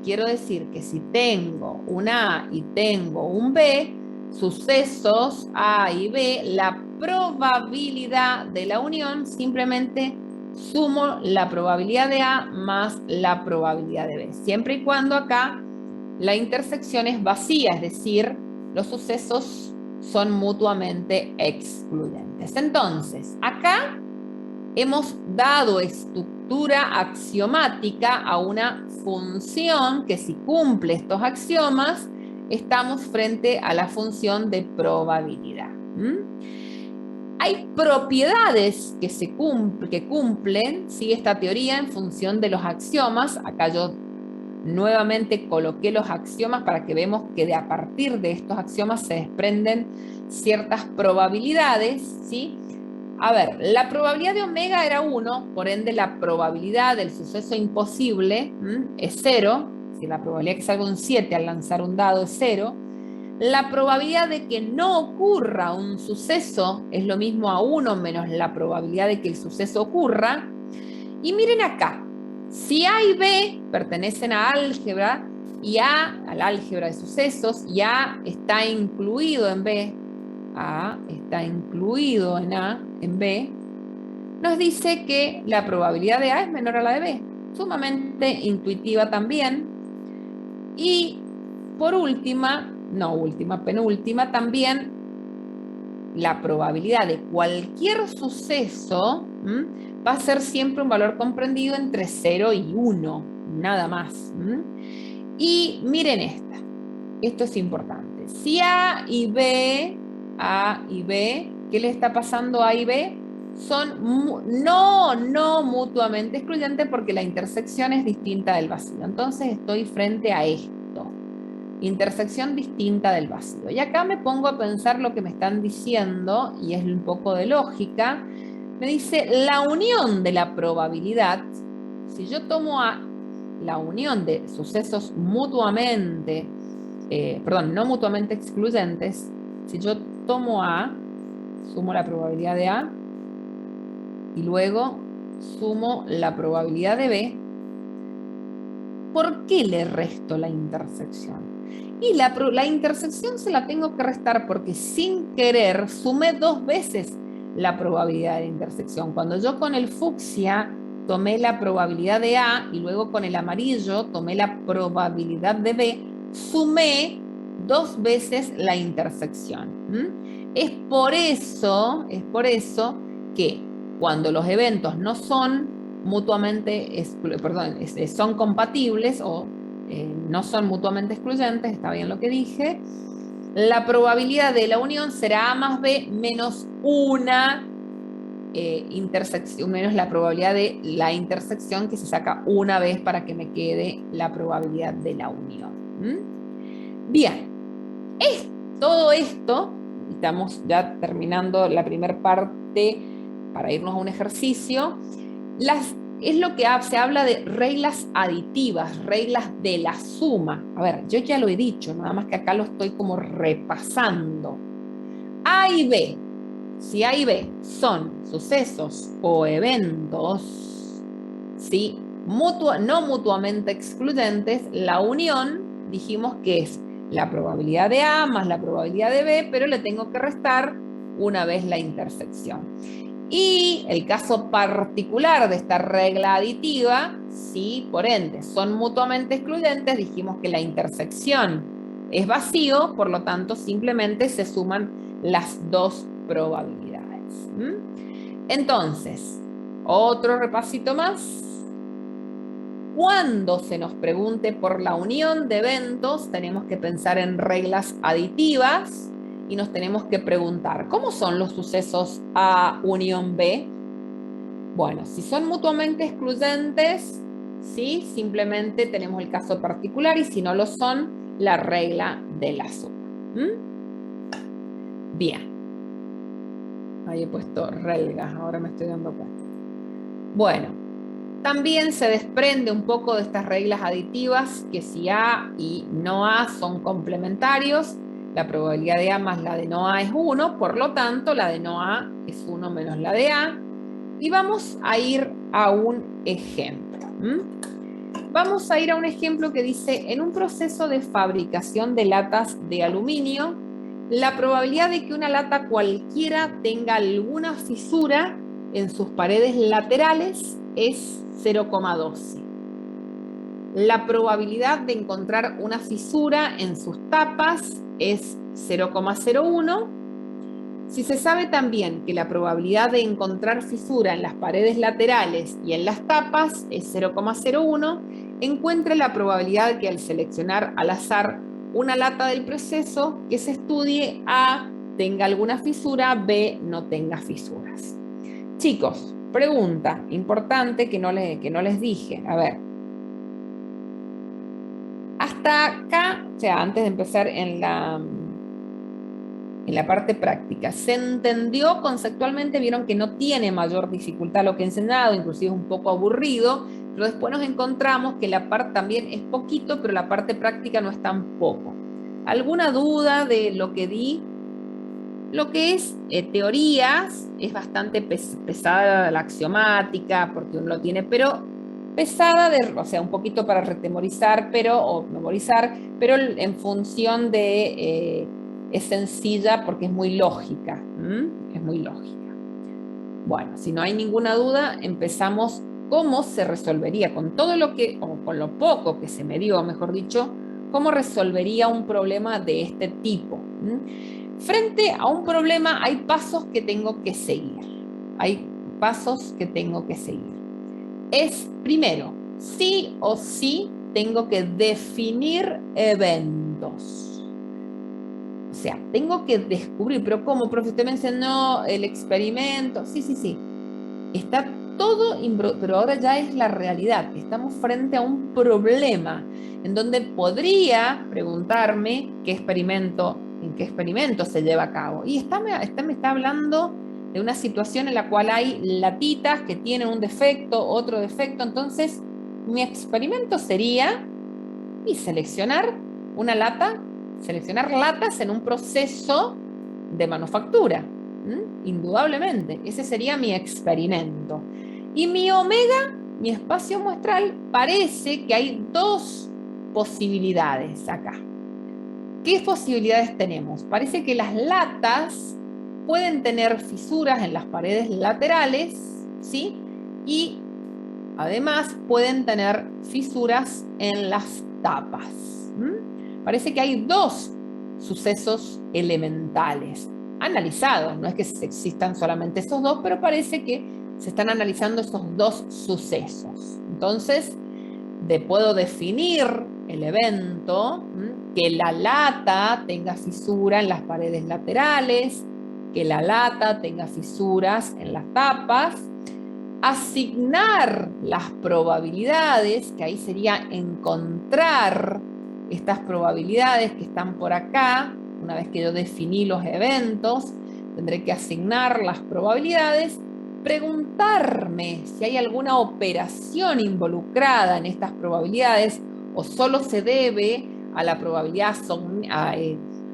quiero decir que si tengo un A y tengo un B, sucesos A y B, la probabilidad de la unión, simplemente sumo la probabilidad de A más la probabilidad de B, siempre y cuando acá la intersección es vacía, es decir, los sucesos son mutuamente excluyentes. Entonces, acá hemos dado estructura axiomática a una función que, si cumple estos axiomas, estamos frente a la función de probabilidad. Hay propiedades que cumplen, ¿sí?, esta teoría en función de los axiomas. Acá yo nuevamente coloqué los axiomas para que vemos que a partir de estos axiomas se desprenden ciertas probabilidades, ¿sí? A ver, la probabilidad de omega era 1, por ende la probabilidad del suceso imposible es 0. Si la probabilidad que salga un 7 al lanzar un dado es 0. La probabilidad de que no ocurra un suceso es lo mismo a 1 menos la probabilidad de que el suceso ocurra. Y miren acá, si A y B pertenecen a álgebra, y A al álgebra de sucesos, y A está incluido en B, A está incluido en A, en B, nos dice que la probabilidad de A es menor a la de B. Sumamente intuitiva también. Y por penúltima, también la probabilidad de cualquier suceso va a ser siempre un valor comprendido entre 0 y 1, nada más. Y miren esto es importante. Si A y B, ¿qué le está pasando a A y B? Son no mutuamente excluyentes porque la intersección es distinta del vacío. Entonces estoy frente a esto. Intersección distinta del vacío. Y acá me pongo a pensar lo que me están diciendo, y es un poco de lógica. Me dice la unión de la probabilidad. Si yo tomo la unión de sucesos mutuamente, no mutuamente excluyentes, si yo tomo A, sumo la probabilidad de A, y luego sumo la probabilidad de B, ¿por qué le resto la intersección? Y la intersección se la tengo que restar porque sin querer sumé 2 veces la probabilidad de intersección. Cuando yo con el fucsia tomé la probabilidad de A y luego con el amarillo tomé la probabilidad de B, sumé 2 veces la intersección. Es por eso que cuando los eventos no son mutuamente, son compatibles o no son mutuamente excluyentes, está bien lo que dije, la probabilidad de la unión será A más B menos una intersección, menos la probabilidad de la intersección, que se saca una vez para que me quede la probabilidad de la unión. Bien, todo esto, estamos ya terminando la primera parte para irnos a un ejercicio. Es lo que se habla de reglas aditivas, reglas de la suma. A ver, yo ya lo he dicho, nada más que acá lo estoy como repasando. A y B, si A y B son sucesos o eventos, ¿sí?, no mutuamente excluyentes, la unión dijimos que es la probabilidad de A más la probabilidad de B, pero le tengo que restar una vez la intersección. Y el caso particular de esta regla aditiva, si por ende son mutuamente excluyentes, dijimos que la intersección es vacío, por lo tanto simplemente se suman las dos probabilidades. Entonces, otro repasito más. Cuando se nos pregunte por la unión de eventos, tenemos que pensar en reglas aditivas y nos tenemos que preguntar, ¿cómo son los sucesos A unión B? Bueno, si son mutuamente excluyentes, ¿sí? Simplemente tenemos el caso particular y si no lo son, la regla de la suma. Bien. Ahí he puesto relgas, ahora me estoy dando cuenta. Bueno, también se desprende un poco de estas reglas aditivas que si A y no A son complementarios, la probabilidad de A más la de no A es 1, por lo tanto la de no A es 1 menos la de A. Y vamos a ir a un ejemplo. Vamos a ir a un ejemplo que dice, en un proceso de fabricación de latas de aluminio, la probabilidad de que una lata cualquiera tenga alguna fisura en sus paredes laterales es 0,12. La probabilidad de encontrar una fisura en sus tapas es 0,01. Si se sabe también que la probabilidad de encontrar fisura en las paredes laterales y en las tapas es 0,01, encuentre la probabilidad de que al seleccionar al azar una lata del proceso que se estudie, A tenga alguna fisura, B no tenga fisuras. Chicos, pregunta importante que no les dije. A ver. Hasta acá, o sea, antes de empezar en la parte práctica, se entendió conceptualmente, vieron que no tiene mayor dificultad lo que he enseñado, inclusive es un poco aburrido, pero después nos encontramos que la parte también es poquito, pero la parte práctica no es tan poco. ¿Alguna duda de lo que di? Lo que es teorías es bastante pesada la axiomática, porque uno lo tiene, pero pesada, o sea, un poquito para retemorizar, o memorizar, pero en función de, es sencilla porque es muy lógica, es muy lógica. Bueno, si no hay ninguna duda, empezamos cómo se resolvería con todo lo que, o con lo poco que se me dio, mejor dicho, cómo resolvería un problema de este tipo. Frente a un problema hay pasos que tengo que seguir. Hay pasos que tengo que seguir. Es primero, sí o sí tengo que definir eventos. O sea, tengo que descubrir, pero ¿cómo, profe? Usted mencionó el experimento. Sí, sí, sí. Está todo, pero ahora ya es la realidad. Estamos frente a un problema en donde podría preguntarme en qué experimento se lleva a cabo. Y me está hablando de una situación en la cual hay latitas que tienen un defecto, otro defecto. Entonces, mi experimento sería seleccionar una lata, seleccionar latas en un proceso de manufactura. Indudablemente, ese sería mi experimento. Y mi omega, mi espacio muestral, parece que hay dos posibilidades acá. ¿Qué posibilidades tenemos? Parece que las latas pueden tener fisuras en las paredes laterales, ¿sí? Y además pueden tener fisuras en las tapas. Parece que hay dos sucesos elementales analizados. No es que existan solamente esos dos, pero parece que se están analizando esos dos sucesos. Entonces, puedo definir el evento, que la lata tenga fisura en las paredes laterales, que la lata tenga fisuras en las tapas, asignar las probabilidades, que ahí sería encontrar estas probabilidades que están por acá. Una vez que yo definí los eventos, tendré que asignar las probabilidades, preguntarme si hay alguna operación involucrada en estas probabilidades o solo se debe a la probabilidad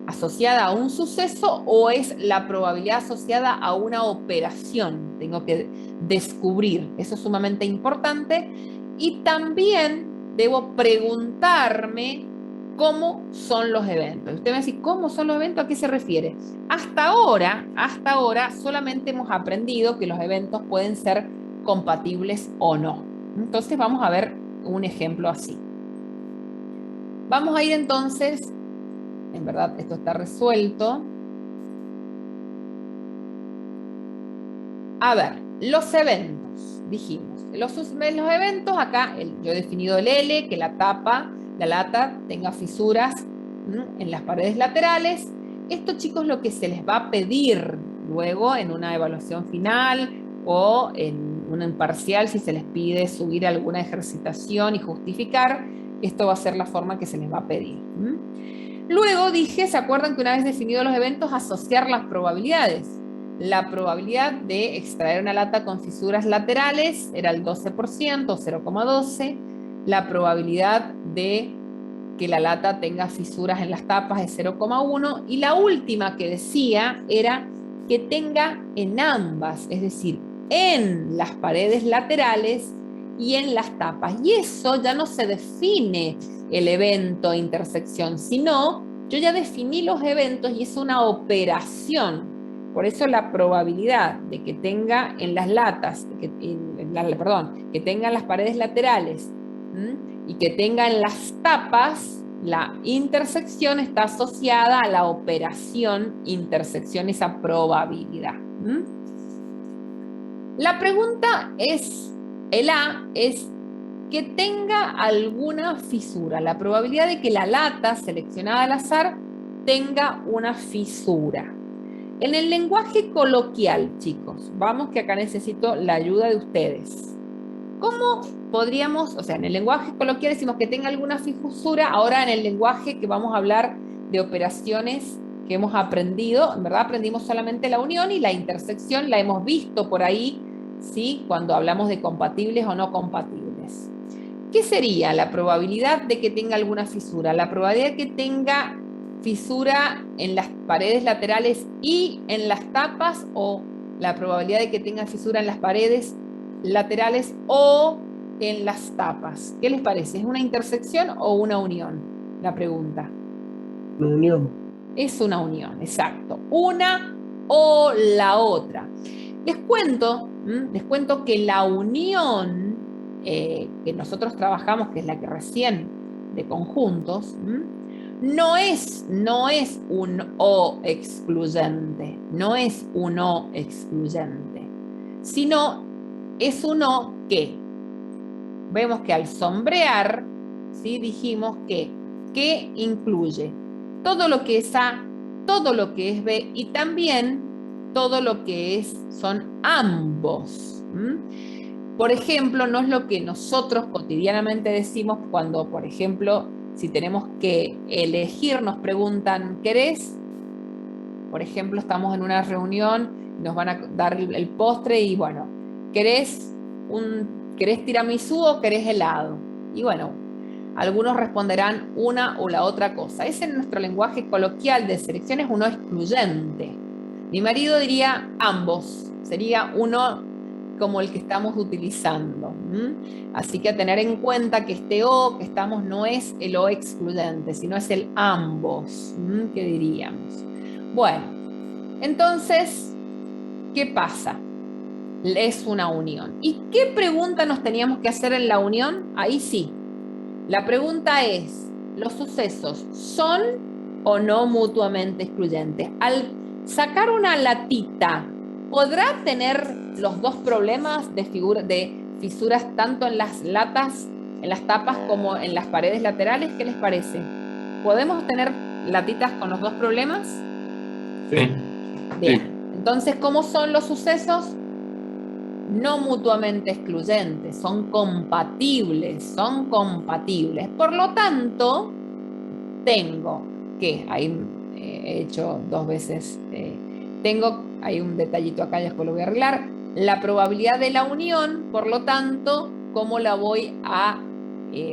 asociada a un suceso o es la probabilidad asociada a una operación. Tengo que descubrir, eso es sumamente importante. Y también debo preguntarme cómo son los eventos. Usted me dice, ¿cómo son los eventos? ¿A qué se refiere? Hasta ahora solamente hemos aprendido que los eventos pueden ser compatibles o no. Entonces vamos a ver un ejemplo así. Vamos a ir entonces, en verdad esto está resuelto. A ver, los eventos, dijimos. Los eventos, acá yo he definido el L, que la lata tenga fisuras en las paredes laterales. Esto, chicos, es lo que se les va a pedir luego en una evaluación final o en un parcial, si se les pide subir alguna ejercitación y justificar. Esto va a ser la forma que se les va a pedir. Luego dije, ¿se acuerdan que una vez definidos los eventos, asociar las probabilidades? La probabilidad de extraer una lata con fisuras laterales era el 12%, 0,12. La probabilidad de que la lata tenga fisuras en las tapas es 0,1. Y la última que decía era que tenga en ambas, es decir, en las paredes laterales y en las tapas. Y eso ya no se define el evento intersección, sino yo ya definí los eventos y es una operación. Por eso la probabilidad de que tenga en las latas, que tenga en las paredes laterales y que tenga en las tapas, la intersección está asociada a la operación intersección, esa probabilidad. La pregunta es, el A es que tenga alguna fisura, la probabilidad de que la lata seleccionada al azar tenga una fisura. En el lenguaje coloquial, chicos, vamos que acá necesito la ayuda de ustedes. ¿Cómo podríamos, o sea, en el lenguaje coloquial decimos que tenga alguna fisura, ahora en el lenguaje que vamos a hablar de operaciones que hemos aprendido, en verdad aprendimos solamente la unión y la intersección la hemos visto por ahí, ¿sí? Cuando hablamos de compatibles o no compatibles. ¿Qué sería la probabilidad de que tenga alguna fisura? La probabilidad de que tenga fisura en las paredes laterales y en las tapas, o la probabilidad de que tenga fisura en las paredes laterales o en las tapas. ¿Qué les parece? ¿Es una intersección o una unión? La pregunta. Una unión. Es una unión, exacto. Una o la otra. Les cuento que la unión que nosotros trabajamos, que es la que recién de conjuntos, no es un o excluyente, no es un o excluyente, sino es un o que vemos que al sombrear, ¿sí? Dijimos que incluye todo lo que es A, todo lo que es B y también todo lo que son ambos. Por ejemplo, no es lo que nosotros cotidianamente decimos cuando, por ejemplo, si tenemos que elegir, nos preguntan, ¿querés? Por ejemplo, estamos en una reunión, nos van a dar el postre y bueno, ¿querés tiramisú o querés helado? Y bueno, algunos responderán una o la otra cosa. Ese en nuestro lenguaje coloquial de selección es uno excluyente. Mi marido diría ambos, sería uno como el que estamos utilizando. Así que a tener en cuenta que este o que estamos no es el o excluyente, sino es el ambos, ¿qué diríamos? Bueno, entonces, ¿qué pasa? Es una unión. ¿Y qué pregunta nos teníamos que hacer en la unión? Ahí sí. La pregunta es, ¿los sucesos son o no mutuamente excluyentes? Al sacar una latita, ¿podrá tener los dos problemas de fisuras tanto en las latas, en las tapas, como en las paredes laterales? ¿Qué les parece? ¿Podemos tener latitas con los dos problemas? Sí. Bien. Sí. Entonces, ¿cómo son los sucesos? No mutuamente excluyentes, son compatibles, son compatibles. Por lo tanto, tengo que, ahí he hecho dos veces, hay un detallito acá, después lo voy a arreglar, la probabilidad de la unión, por lo tanto, ¿cómo la voy a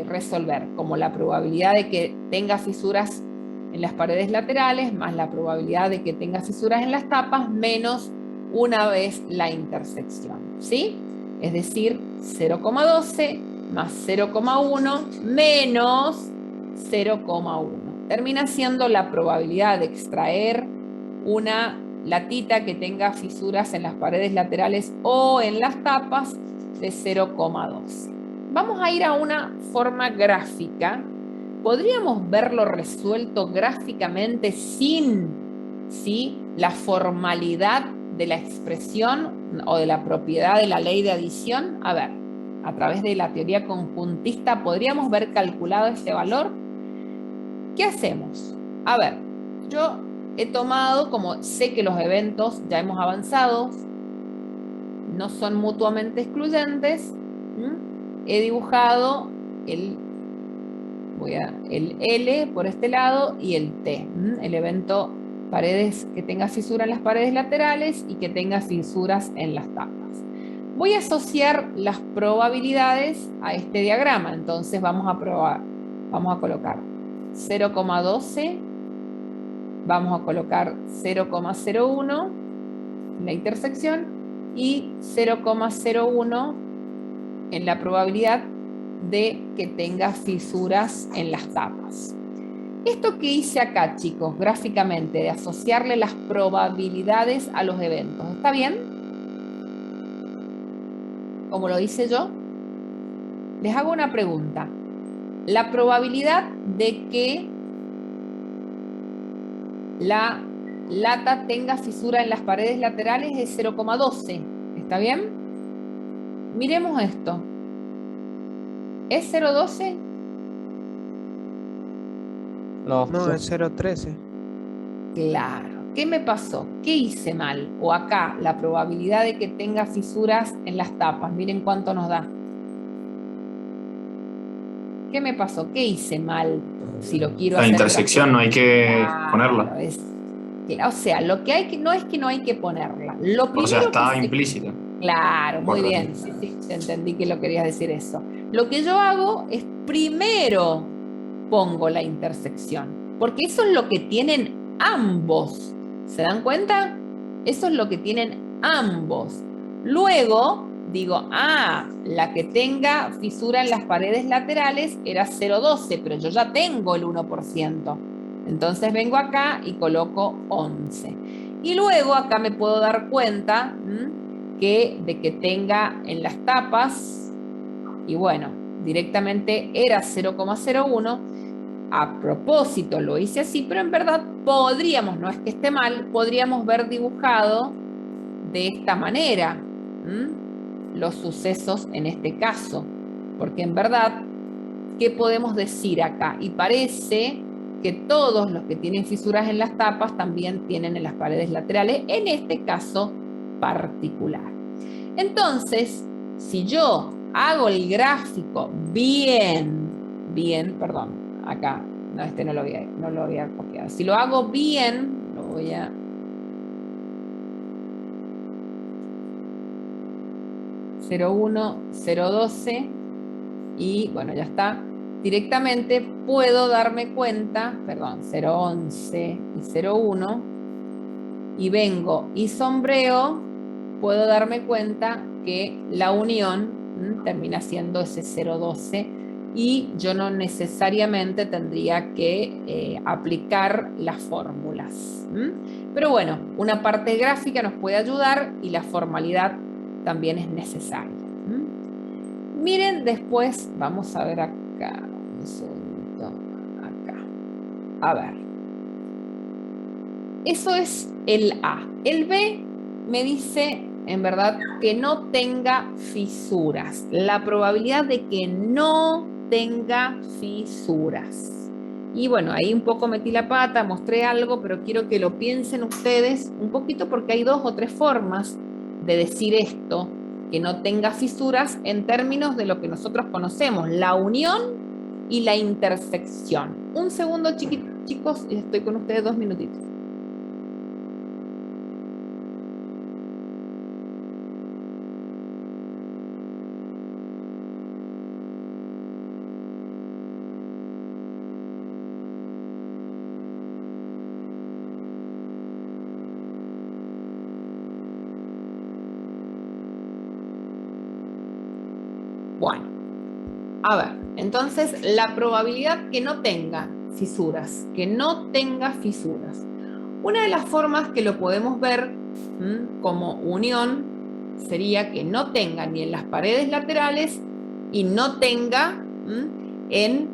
resolver? Como la probabilidad de que tenga fisuras en las paredes laterales, más la probabilidad de que tenga fisuras en las tapas, menos una vez la intersección, ¿sí? Es decir, 0,12 más 0,1 menos 0,1. Termina siendo la probabilidad de extraer una latita que tenga fisuras en las paredes laterales o en las tapas de 0,12. Vamos a ir a una forma gráfica. ¿Podríamos verlo resuelto gráficamente sin la formalidad de la expresión o de la propiedad de la ley de adición? A ver, a través de la teoría conjuntista, ¿podríamos ver calculado este valor? ¿Qué hacemos? A ver, yo he tomado, como sé que los eventos ya hemos avanzado, no son mutuamente excluyentes, he dibujado el L por este lado y el T, el evento paredes que tenga fisura en las paredes laterales y que tenga fisuras en las tapas. Voy a asociar las probabilidades a este diagrama, entonces vamos a probar, vamos a colocar 0,12, vamos a colocar 0,01 en la intersección y 0,01 en la probabilidad de que tenga fisuras en las tapas. Esto que hice acá, chicos, gráficamente, de asociarle las probabilidades a los eventos, ¿está bien? Como lo hice yo. Les hago una pregunta. La probabilidad de que la lata tenga fisura en las paredes laterales es 0,12. ¿Está bien? Miremos esto. ¿Es 0,12? No, es 0,13. Claro. ¿Qué me pasó? ¿Qué hice mal? O acá, la probabilidad de que tenga fisuras en las tapas. Miren cuánto nos da. ¿Qué me pasó? ¿Qué hice mal? Si lo quiero hacer. La intersección no hay que ponerla. O sea, lo que hay que, no es que no hay que ponerla. Lo primero O sea, está que implícita. Claro, muy bien. Sí, entendí que lo querías decir eso. Lo que yo hago es primero pongo la intersección, porque eso es lo que tienen ambos. ¿Se dan cuenta? Eso es lo que tienen ambos. Luego digo, la que tenga fisura en las paredes laterales era 0,12, pero yo ya tengo el 1%. Entonces vengo acá y coloco 11. Y luego acá me puedo dar cuenta de que tenga en las tapas, y bueno, directamente era 0,01. A propósito lo hice así, pero en verdad podríamos, no es que esté mal, podríamos ver dibujado de esta manera los sucesos en este caso, porque en verdad, ¿qué podemos decir acá? Y parece que todos los que tienen fisuras en las tapas también tienen en las paredes laterales, en este caso particular. Entonces, si yo hago el gráfico perdón, acá, no, este no lo voy a copiar. Si lo hago bien, lo voy a... ...0,1, 0,12 y bueno, ya está. Directamente puedo darme cuenta, perdón, 0,11 y 0,1 y vengo y sombreo, puedo darme cuenta que la unión termina siendo ese 0,12 y yo no necesariamente tendría que aplicar las fórmulas. Pero bueno, una parte gráfica nos puede ayudar y la formalidad también es necesaria. Miren después, vamos a ver acá, un segundito, acá. A ver. Eso es el A. El B me dice, en verdad, que no tenga fisuras. La probabilidad de que no tenga fisuras. Y bueno, ahí un poco metí la pata, mostré algo, pero quiero que lo piensen ustedes un poquito porque hay 2 o 3 formas de decir esto, que no tenga fisuras en términos de lo que nosotros conocemos, la unión y la intersección. Un segundo, chicos, y estoy con ustedes 2 minutitos. Bueno, A ver, entonces la probabilidad que no tenga fisuras, Una de las formas que lo podemos ver como unión sería que no tenga ni en las paredes laterales y no tenga en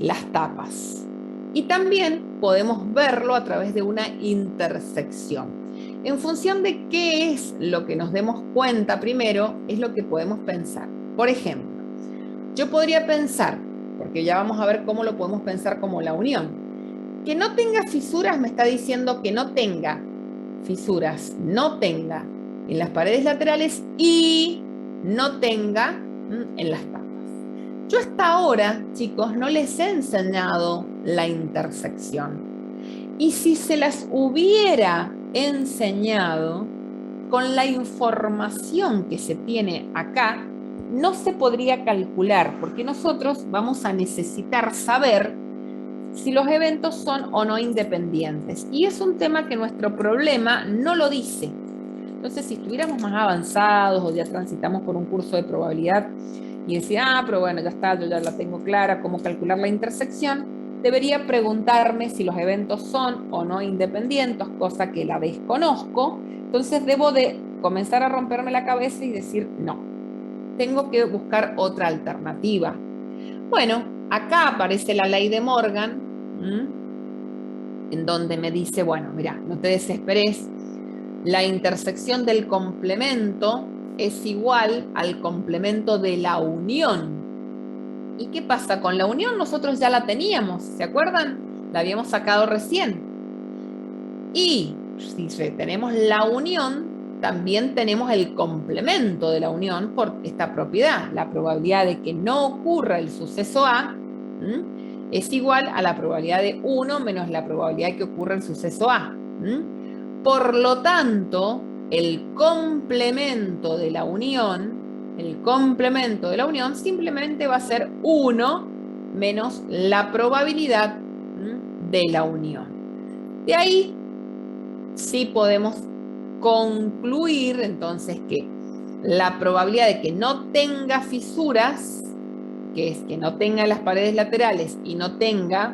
las tapas. Y también podemos verlo a través de una intersección. En función de qué es lo que nos demos cuenta primero, es lo que podemos pensar. Por ejemplo, yo podría pensar, porque ya vamos a ver cómo lo podemos pensar como la unión, que no tenga fisuras me está diciendo que no tenga fisuras, no tenga en las paredes laterales y no tenga en las tapas. Yo hasta ahora, chicos, no les he enseñado la intersección. Y si se las hubiera enseñado con la información que se tiene acá, no se podría calcular, porque nosotros vamos a necesitar saber si los eventos son o no independientes. Y es un tema que nuestro problema no lo dice. Entonces, si estuviéramos más avanzados o ya transitamos por un curso de probabilidad y decir, pero bueno, ya está, yo ya la tengo clara, cómo calcular la intersección, debería preguntarme si los eventos son o no independientes, cosa que la desconozco. Entonces, debo de comenzar a romperme la cabeza y decir, no, tengo que buscar otra alternativa. Bueno, acá aparece la ley de Morgan, en donde me dice, bueno, mira, no te desesperes, la intersección del complemento es igual al complemento de la unión. ¿Y qué pasa? Con la unión nosotros ya la teníamos, ¿se acuerdan? La habíamos sacado recién. Y si tenemos la unión, también tenemos el complemento de la unión por esta propiedad. La probabilidad de que no ocurra el suceso A es igual a la probabilidad de 1 menos la probabilidad de que ocurra el suceso A. Por lo tanto, el complemento de la unión simplemente va a ser 1 menos la probabilidad de la unión. De ahí sí podemos concluir entonces que la probabilidad de que no tenga fisuras, que es que no tenga en las paredes laterales y no tenga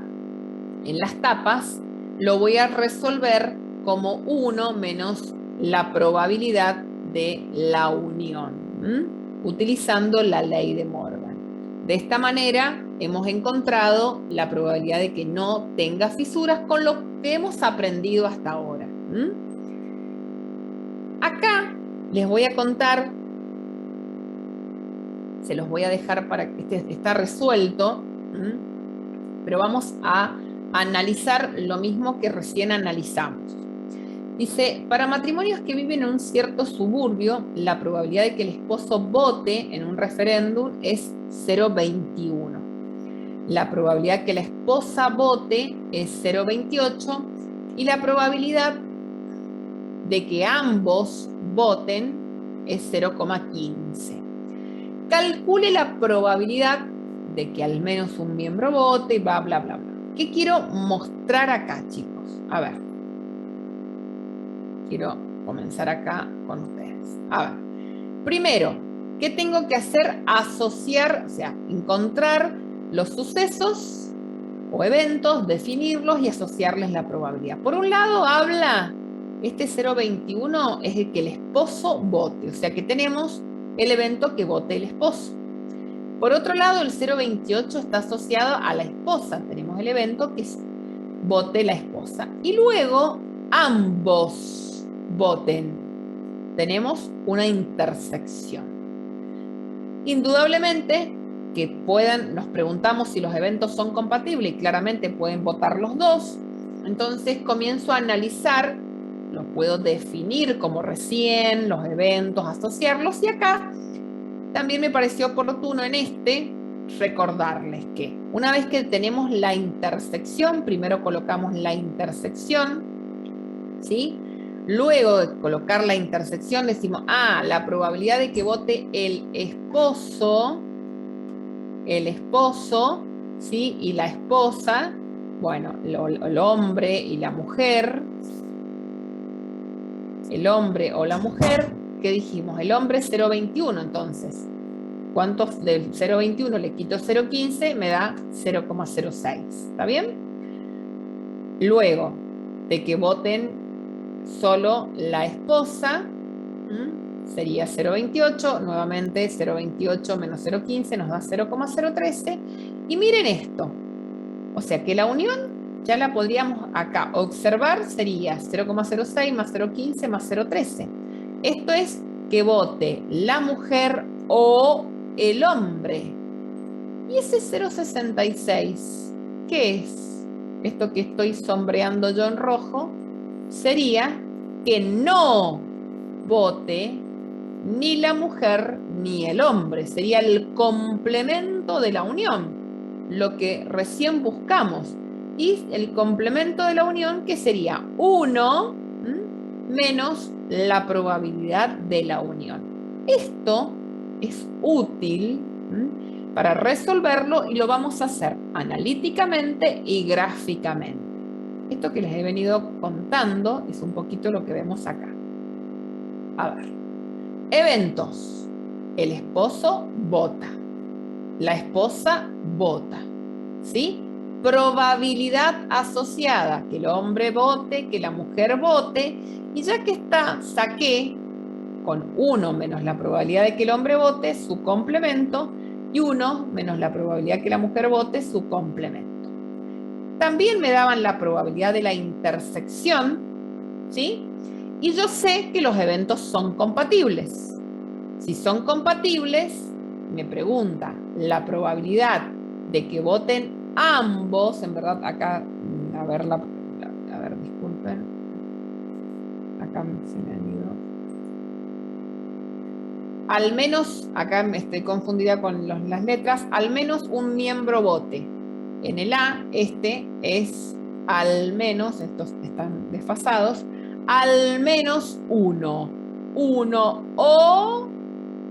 en las tapas, lo voy a resolver como 1 menos la probabilidad de la unión, utilizando la ley de Morgan. De esta manera hemos encontrado la probabilidad de que no tenga fisuras con lo que hemos aprendido hasta ahora. Acá les voy a contar, se los voy a dejar para que está resuelto, pero vamos a analizar lo mismo que recién analizamos. Dice, para matrimonios que viven en un cierto suburbio, la probabilidad de que el esposo vote en un referéndum es 0,21. La probabilidad que la esposa vote es 0,28 y la probabilidad de que ambos voten es 0,15. Calcule la probabilidad de que al menos un miembro vote y bla, bla, bla, bla. ¿Qué quiero mostrar acá, chicos? A ver. Quiero comenzar acá con ustedes. A ver. Primero, ¿qué tengo que hacer? Asociar, o sea, encontrar los sucesos o eventos, definirlos y asociarles la probabilidad. Por un lado, habla, este 0,21 es el que el esposo vote, o sea que tenemos el evento que vote el esposo. Por otro lado, el 0,28 está asociado a la esposa. Tenemos el evento que vote la esposa. Y luego, ambos voten. Tenemos una intersección. Indudablemente que nos preguntamos si los eventos son compatibles y claramente pueden votar los dos. Entonces comienzo a analizar, los puedo definir como recién, los eventos, asociarlos, y acá también me pareció oportuno recordarles que una vez que tenemos la intersección, primero colocamos la intersección, ¿sí? Luego de colocar la intersección decimos, la probabilidad de que vote el esposo, ¿sí? Y la esposa, bueno, el hombre y la mujer, el hombre o la mujer, ¿qué dijimos? El hombre 0,21 entonces. ¿Cuántos del 0,21 le quito 0,15? Me da 0,06. ¿Está bien? Luego de que voten solo la esposa, sería 0,28. Nuevamente 0,28 menos 0,15 nos da 0,013. Y miren esto. O sea que la unión ya la podríamos acá observar, sería 0,06 más 0,15 más 0,13. Esto es que vote la mujer o el hombre. ¿Y ese 0,66 qué es? Esto que estoy sombreando yo en rojo sería que no vote ni la mujer ni el hombre. Sería el complemento de la unión, lo que recién buscamos. Y el complemento de la unión, que sería 1 menos la probabilidad de la unión. Esto es útil para resolverlo y lo vamos a hacer analíticamente y gráficamente. Esto que les he venido contando es un poquito lo que vemos acá. A ver. Eventos. El esposo vota. La esposa vota. ¿Sí? Probabilidad asociada, que el hombre vote, que la mujer vote, y ya que está, saqué con 1 menos la probabilidad de que el hombre vote su complemento y 1 menos la probabilidad que la mujer vote su complemento. También me daban la probabilidad de la intersección, ¿sí? Y yo sé que los eventos son compatibles. Si son compatibles, me pregunta la probabilidad de que voten ambos, en verdad acá, a ver, disculpen, acá se me han ido. Al menos, acá me estoy confundida con las letras, al menos un miembro vote. En el A, este es al menos, estos están desfasados, al menos uno. Uno o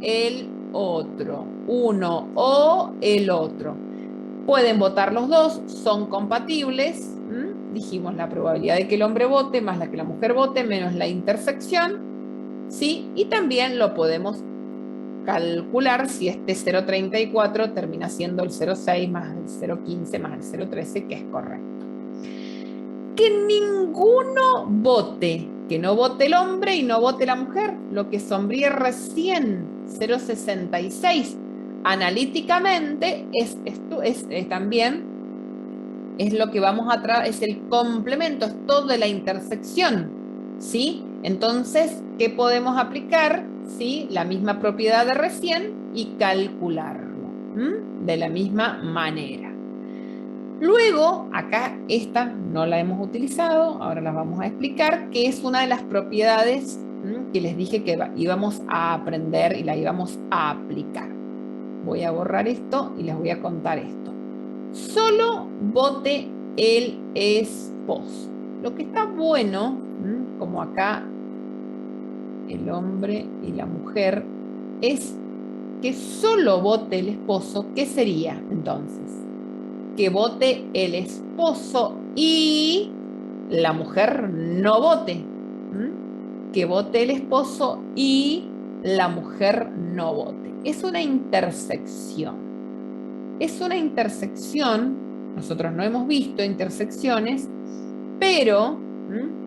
el otro. Uno o el otro. Pueden votar los dos, son compatibles. Dijimos la probabilidad de que el hombre vote más la que la mujer vote menos la intersección. ¿Sí? Y también lo podemos calcular si este 0,34 termina siendo el 0,6 más el 0,15 más el 0,13, que es correcto. Que ninguno vote, que no vote el hombre y no vote la mujer, lo que sombríe recién, 0,66. Analíticamente también es lo que vamos a traer, es el complemento, es todo de la intersección, ¿sí? Entonces, ¿qué podemos aplicar? ¿Sí? La misma propiedad de recién y calcularlo de la misma manera. Luego, acá esta no la hemos utilizado, ahora la vamos a explicar, que es una de las propiedades que les dije que íbamos a aprender y la íbamos a aplicar. Voy a borrar esto y les voy a contar esto. Solo vote el esposo. Lo que está bueno, como acá el hombre y la mujer, es que solo vote el esposo. ¿Qué sería entonces? Que vote el esposo y la mujer no vote. Que vote el esposo y la mujer no vote. Es una intersección. Es una intersección, nosotros no hemos visto intersecciones, pero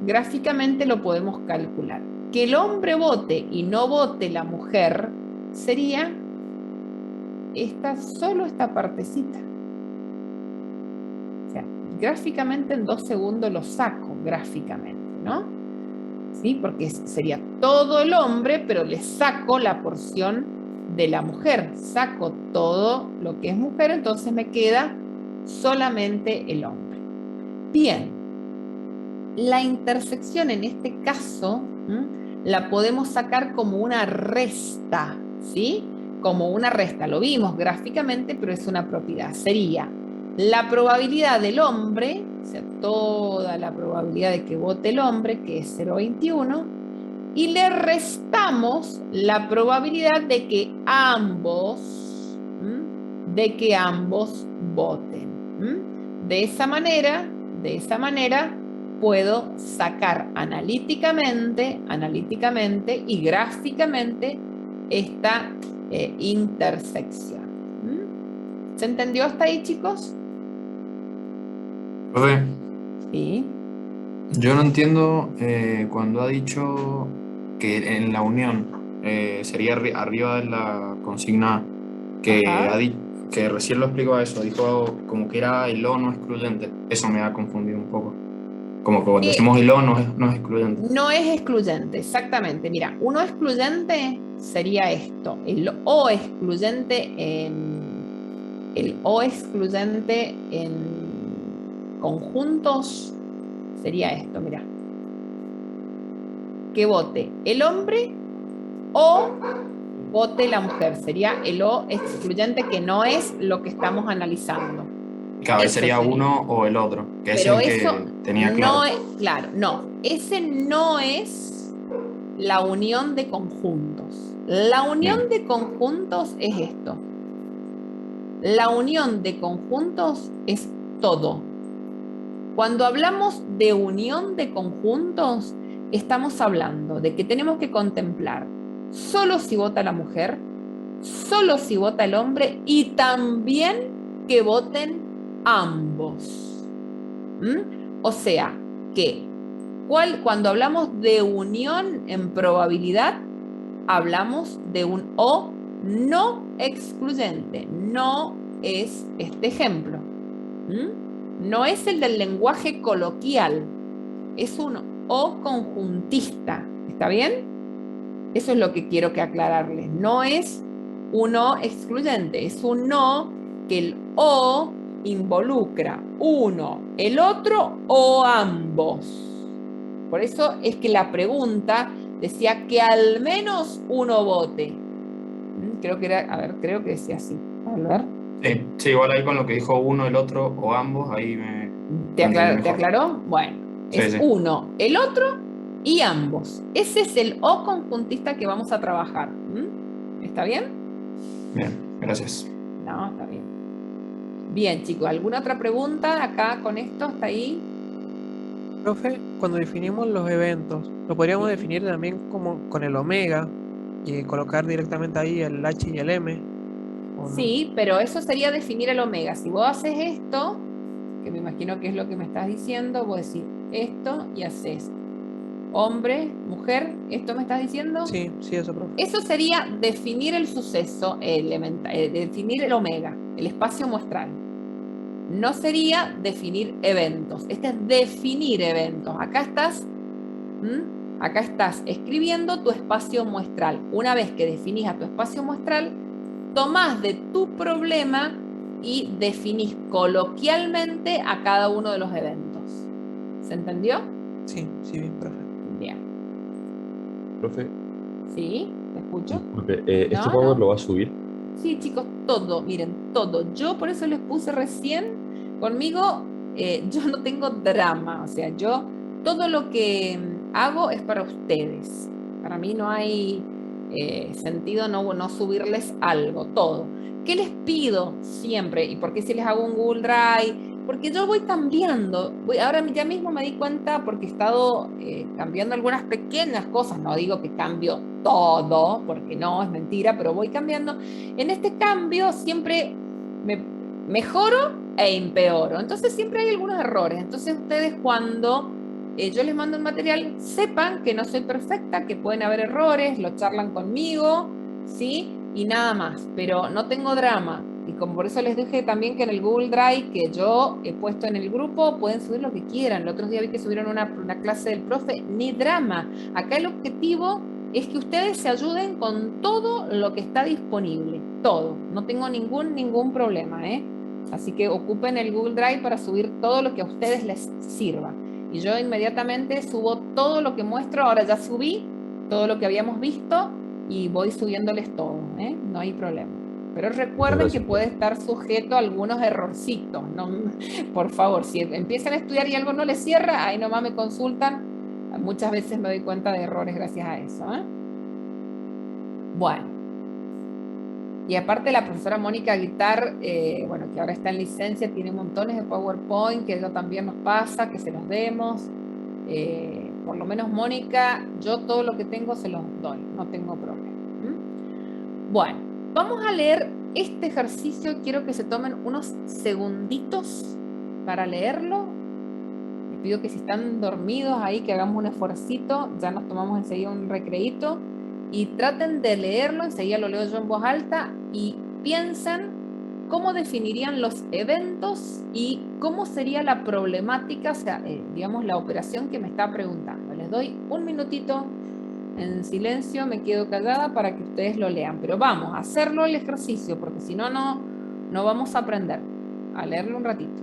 gráficamente lo podemos calcular. Que el hombre vote y no vote la mujer sería solo esta partecita. O sea, gráficamente en 2 segundos lo saco, gráficamente, ¿no? ¿Sí? Porque sería todo el hombre, pero le saco la porción de la mujer. Saco todo lo que es mujer, entonces me queda solamente el hombre. Bien. La intersección en este caso la podemos sacar como una resta, ¿sí? Como una resta. Lo vimos gráficamente, pero es una propiedad. Sería la probabilidad del hombre, o sea, toda la probabilidad de que vote el hombre, que es 0,21, y le restamos la probabilidad de que ambos voten. De esa manera, puedo sacar analíticamente y gráficamente esta intersección. ¿Mm? ¿Se entendió hasta ahí, chicos? Profe, Sí. yo no entiendo cuando ha dicho que en la unión sería arriba de la consigna A, que, Ajá. que recién lo explicó eso, dijo como que era el o no excluyente. Eso me ha confundido un poco. Como que cuando decimos el o no es excluyente. No es excluyente, exactamente. Mira, uno excluyente sería esto. El o excluyente en conjuntos sería esto, mira. Que vote el hombre o vote la mujer. Sería el o excluyente, que no es lo que estamos analizando. Cada vez Eso sería sería. uno o el otro, que ese Pero es el eso que tenía no claro. es, claro, no. Ese no es la unión de conjuntos. La unión Bien. de conjuntos es esto. La unión de conjuntos es todo. Cuando hablamos de unión de conjuntos, estamos hablando de que tenemos que contemplar solo si vota la mujer, solo si vota el hombre y también que voten ambos. ¿Mm? O sea, que cuando hablamos de unión en probabilidad, hablamos de un o no excluyente. No es este ejemplo. No es el del lenguaje coloquial. Es un o conjuntista. ¿Está bien? Eso es lo que quiero que aclararles. No es un o excluyente. Es un no que el o involucra uno, el otro o ambos. Por eso es que la pregunta decía que al menos uno vote. Creo que era, a ver, creo que decía así. A ver. Sí, sí, igual ahí con lo que dijo uno, el otro o ambos, ahí me ¿Te lo entendí ¿Te mejor. aclaró? Bueno, Sí, es sí. uno, el otro y ambos. Ese es el o conjuntista que vamos a trabajar. ¿Está bien? Bien, gracias. No, está bien. Bien, chicos, ¿alguna otra pregunta acá con esto? ¿Está ahí? Profe, cuando definimos los eventos, lo podríamos Sí. definir también como con el omega y colocar directamente ahí el H y el M, ¿o no? Sí, pero eso sería definir el omega. Si vos haces esto, que me imagino que es lo que me estás diciendo, vos decís esto y haces hombre, mujer, ¿esto me estás diciendo? Sí, sí, eso, profe. Eso sería definir el suceso elemental, definir el omega, el espacio muestral. No sería definir eventos. Este es definir eventos. Acá estás escribiendo tu espacio muestral. Una vez que definís a tu espacio muestral, tomás de tu problema y definís coloquialmente a cada uno de los eventos. ¿Se entendió? Sí, sí, bien, profe. Bien. Profe, ¿Sí? ¿Te escucho? disculpe, ¿este No, Power no. lo va a subir? Sí, chicos, todo, miren, todo. Yo por eso les puse recién, conmigo, yo no tengo drama, o sea, yo todo lo que hago es para ustedes. Para mí no hay sentido no subirles algo, todo. ¿Qué les pido siempre? ¿Y por qué si les hago un Google Drive? Porque yo voy cambiando. Ahora ya mismo me di cuenta porque he estado cambiando algunas pequeñas cosas. No digo que cambio todo, porque no, es mentira, pero voy cambiando. En este cambio siempre me mejoro e empeoro. Entonces siempre hay algunos errores. Entonces ustedes cuando yo les mando un material, sepan que no soy perfecta, que pueden haber errores, lo charlan conmigo, ¿sí? Y nada más, pero no tengo drama. Y como por eso les dije también que en el Google Drive que yo he puesto en el grupo, pueden subir lo que quieran. El otro día vi que subieron una clase del profe, ni drama. Acá el objetivo es que ustedes se ayuden con todo lo que está disponible, todo. No tengo ningún problema, ¿eh? Así que ocupen el Google Drive para subir todo lo que a ustedes les sirva. Y yo inmediatamente subo todo lo que muestro. Ahora ya subí todo lo que habíamos visto y voy subiéndoles todo, ¿eh? No hay problema. Pero recuerden Gracias, que puede profe. estar sujeto a algunos errorcitos, ¿no? Por favor, si empiezan a estudiar y algo no les cierra, ahí nomás me consultan. Muchas veces me doy cuenta de errores gracias a eso, ¿eh? Bueno, y aparte la profesora Mónica Guitar, bueno, que ahora está en licencia, tiene montones de PowerPoint, que eso también nos pasa, que se los demos. Por lo menos Mónica, yo todo lo que tengo se los doy, no tengo problema. Bueno, vamos a leer este ejercicio. Quiero que se tomen unos segunditos para leerlo. Les pido que si están dormidos ahí, que hagamos un esfuercito. Ya nos tomamos enseguida un recreíto. Y traten de leerlo. Enseguida lo leo yo en voz alta. Y piensen cómo definirían los eventos y cómo sería la problemática, o sea, digamos, la operación que me está preguntando. Les doy un minutito en silencio, me quedo callada para que ustedes lo lean. Pero vamos a hacerlo el ejercicio, porque si no, no vamos a aprender. A leerlo un ratito.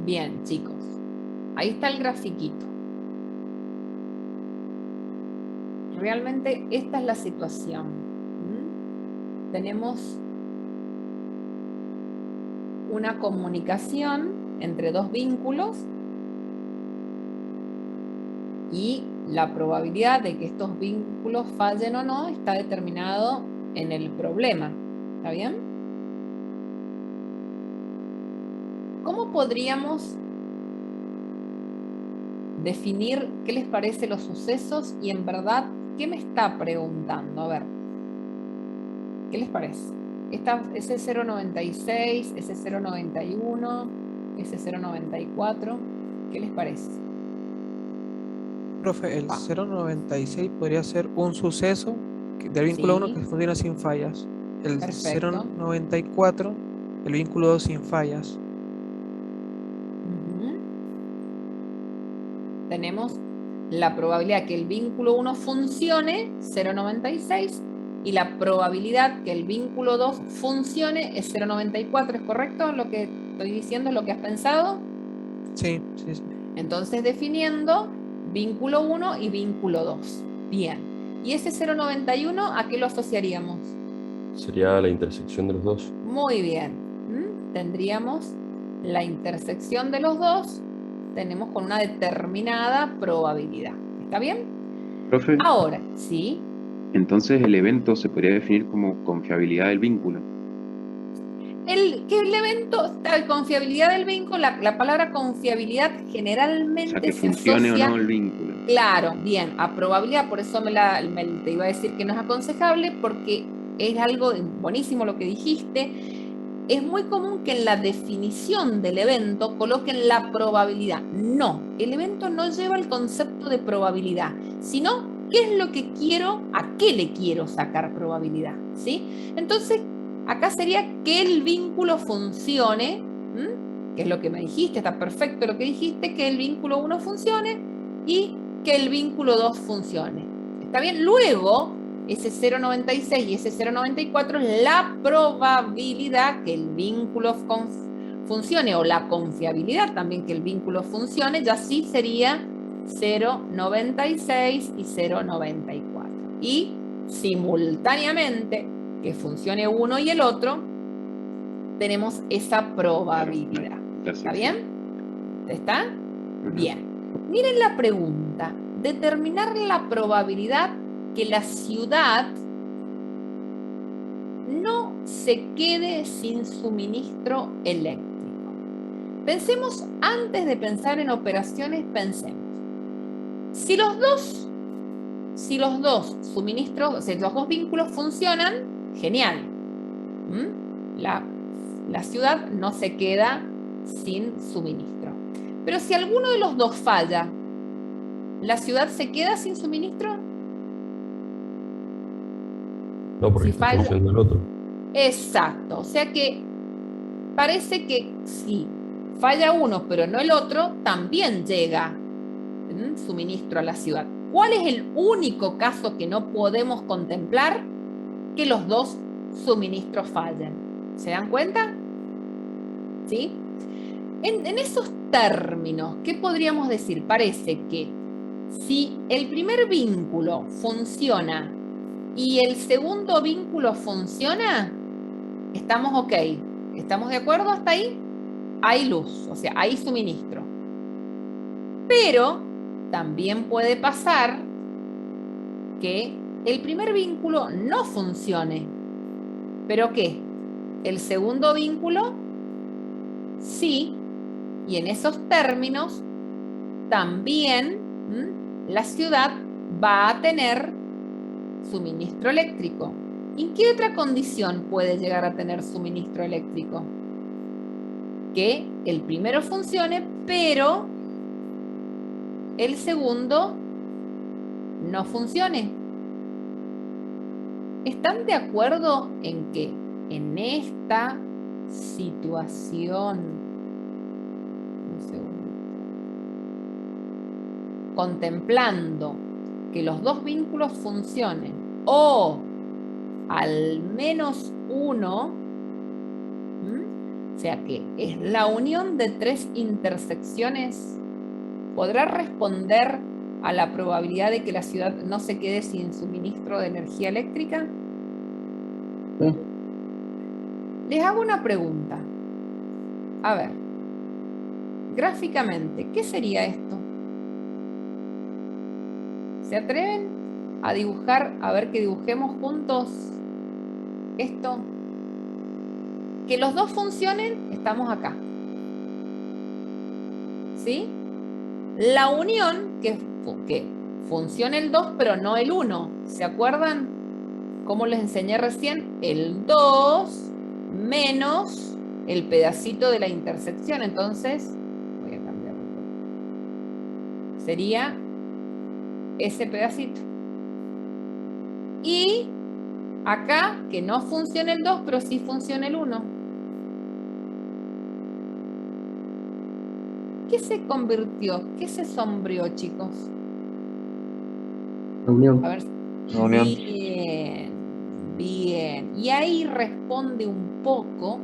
Bien, chicos, ahí está el grafiquito. Realmente esta es la situación. Tenemos una comunicación entre dos vínculos y la probabilidad de que estos vínculos fallen o no está determinado en el problema. ¿Está bien? ¿Cómo podríamos definir qué les parece los sucesos y en verdad qué me está preguntando? A ver, ¿qué les parece? Ese 096, ese 091, ese 094, ¿qué les parece? Profe, el 096 podría ser un suceso del vínculo 1 Sí. que funciona sin fallas. El Perfecto. 094, el vínculo 2 sin fallas. Tenemos la probabilidad que el vínculo 1 funcione, 0,96, y la probabilidad que el vínculo 2 funcione es 0,94. ¿Es correcto lo que estoy diciendo, lo que has pensado? Sí, sí, sí. Entonces, definiendo vínculo 1 y vínculo 2. Bien. ¿Y ese 0,91 a qué lo asociaríamos? Sería la intersección de los dos. Muy bien. Tendríamos la intersección de los dos, tenemos con una determinada probabilidad. ¿Está bien? Profe, Ahora, ¿sí? entonces el evento se podría definir como confiabilidad del vínculo. Que el evento, la confiabilidad del vínculo, la palabra confiabilidad O generalmente sea, que se funcione asocia, o no el vínculo. claro, bien, a probabilidad. Por eso te iba a decir que no es aconsejable, porque es algo buenísimo lo que dijiste. Es muy común que en la definición del evento coloquen la probabilidad. No, el evento no lleva el concepto de probabilidad, sino qué es lo que quiero, a qué le quiero sacar probabilidad, ¿sí? Entonces, acá sería que el vínculo funcione, que es lo que me dijiste, está perfecto lo que dijiste, que el vínculo 1 funcione y que el vínculo 2 funcione. ¿Está bien? Luego, ese 0,96 y ese 0,94 es la probabilidad que el vínculo funcione, o la confiabilidad también que el vínculo funcione, ya sí sería 0,96 y 0,94. Y simultáneamente que funcione uno y el otro, tenemos esa probabilidad. ¿Está bien? ¿Está? Bien. Miren la pregunta. Determinar la probabilidad que la ciudad no se quede sin suministro eléctrico. Pensemos, antes de pensar en operaciones, pensemos. Si los dos suministros, o sea, los dos vínculos funcionan, genial. La ciudad no se queda sin suministro. Pero si alguno de los dos falla, ¿la ciudad se queda sin suministro? No, porque Si está falla, funcionando el otro. exacto. O sea que parece que si falla uno pero no el otro, también llega suministro a la ciudad. ¿Cuál es el único caso que no podemos contemplar? Que los dos suministros fallen. ¿Se dan cuenta? ¿Sí? En esos términos, ¿qué podríamos decir? Parece que si el primer vínculo funciona y el segundo vínculo funciona, estamos ok. ¿Estamos de acuerdo hasta ahí? Hay luz, o sea, hay suministro. Pero también puede pasar que el primer vínculo no funcione. ¿Pero qué? El segundo vínculo sí, y en esos términos también la ciudad va a tener suministro eléctrico. ¿En qué otra condición puede llegar a tener suministro eléctrico? Que el primero funcione, pero el segundo no funcione. ¿Están de acuerdo en que en esta situación, contemplando que los dos vínculos funcionen o al menos uno, o sea que es la unión de tres intersecciones, podrá responder a la probabilidad de que la ciudad no se quede sin suministro de energía eléctrica? Sí. Les hago una pregunta. A ver, gráficamente, ¿qué sería esto? ¿Se atreven a dibujar, a ver que dibujemos juntos esto? Que los dos funcionen, estamos acá. ¿Sí? La unión, que funcione el 2, pero no el 1. ¿Se acuerdan cómo les enseñé recién? El 2 menos el pedacito de la intersección. Entonces, voy a cambiar. Sería ese pedacito. Y acá, que no funciona el 2, pero sí funciona el 1. ¿Qué se convirtió? ¿Qué se sombreó, chicos? La unión. A ver. La unión. Bien, bien. Y ahí responde un poco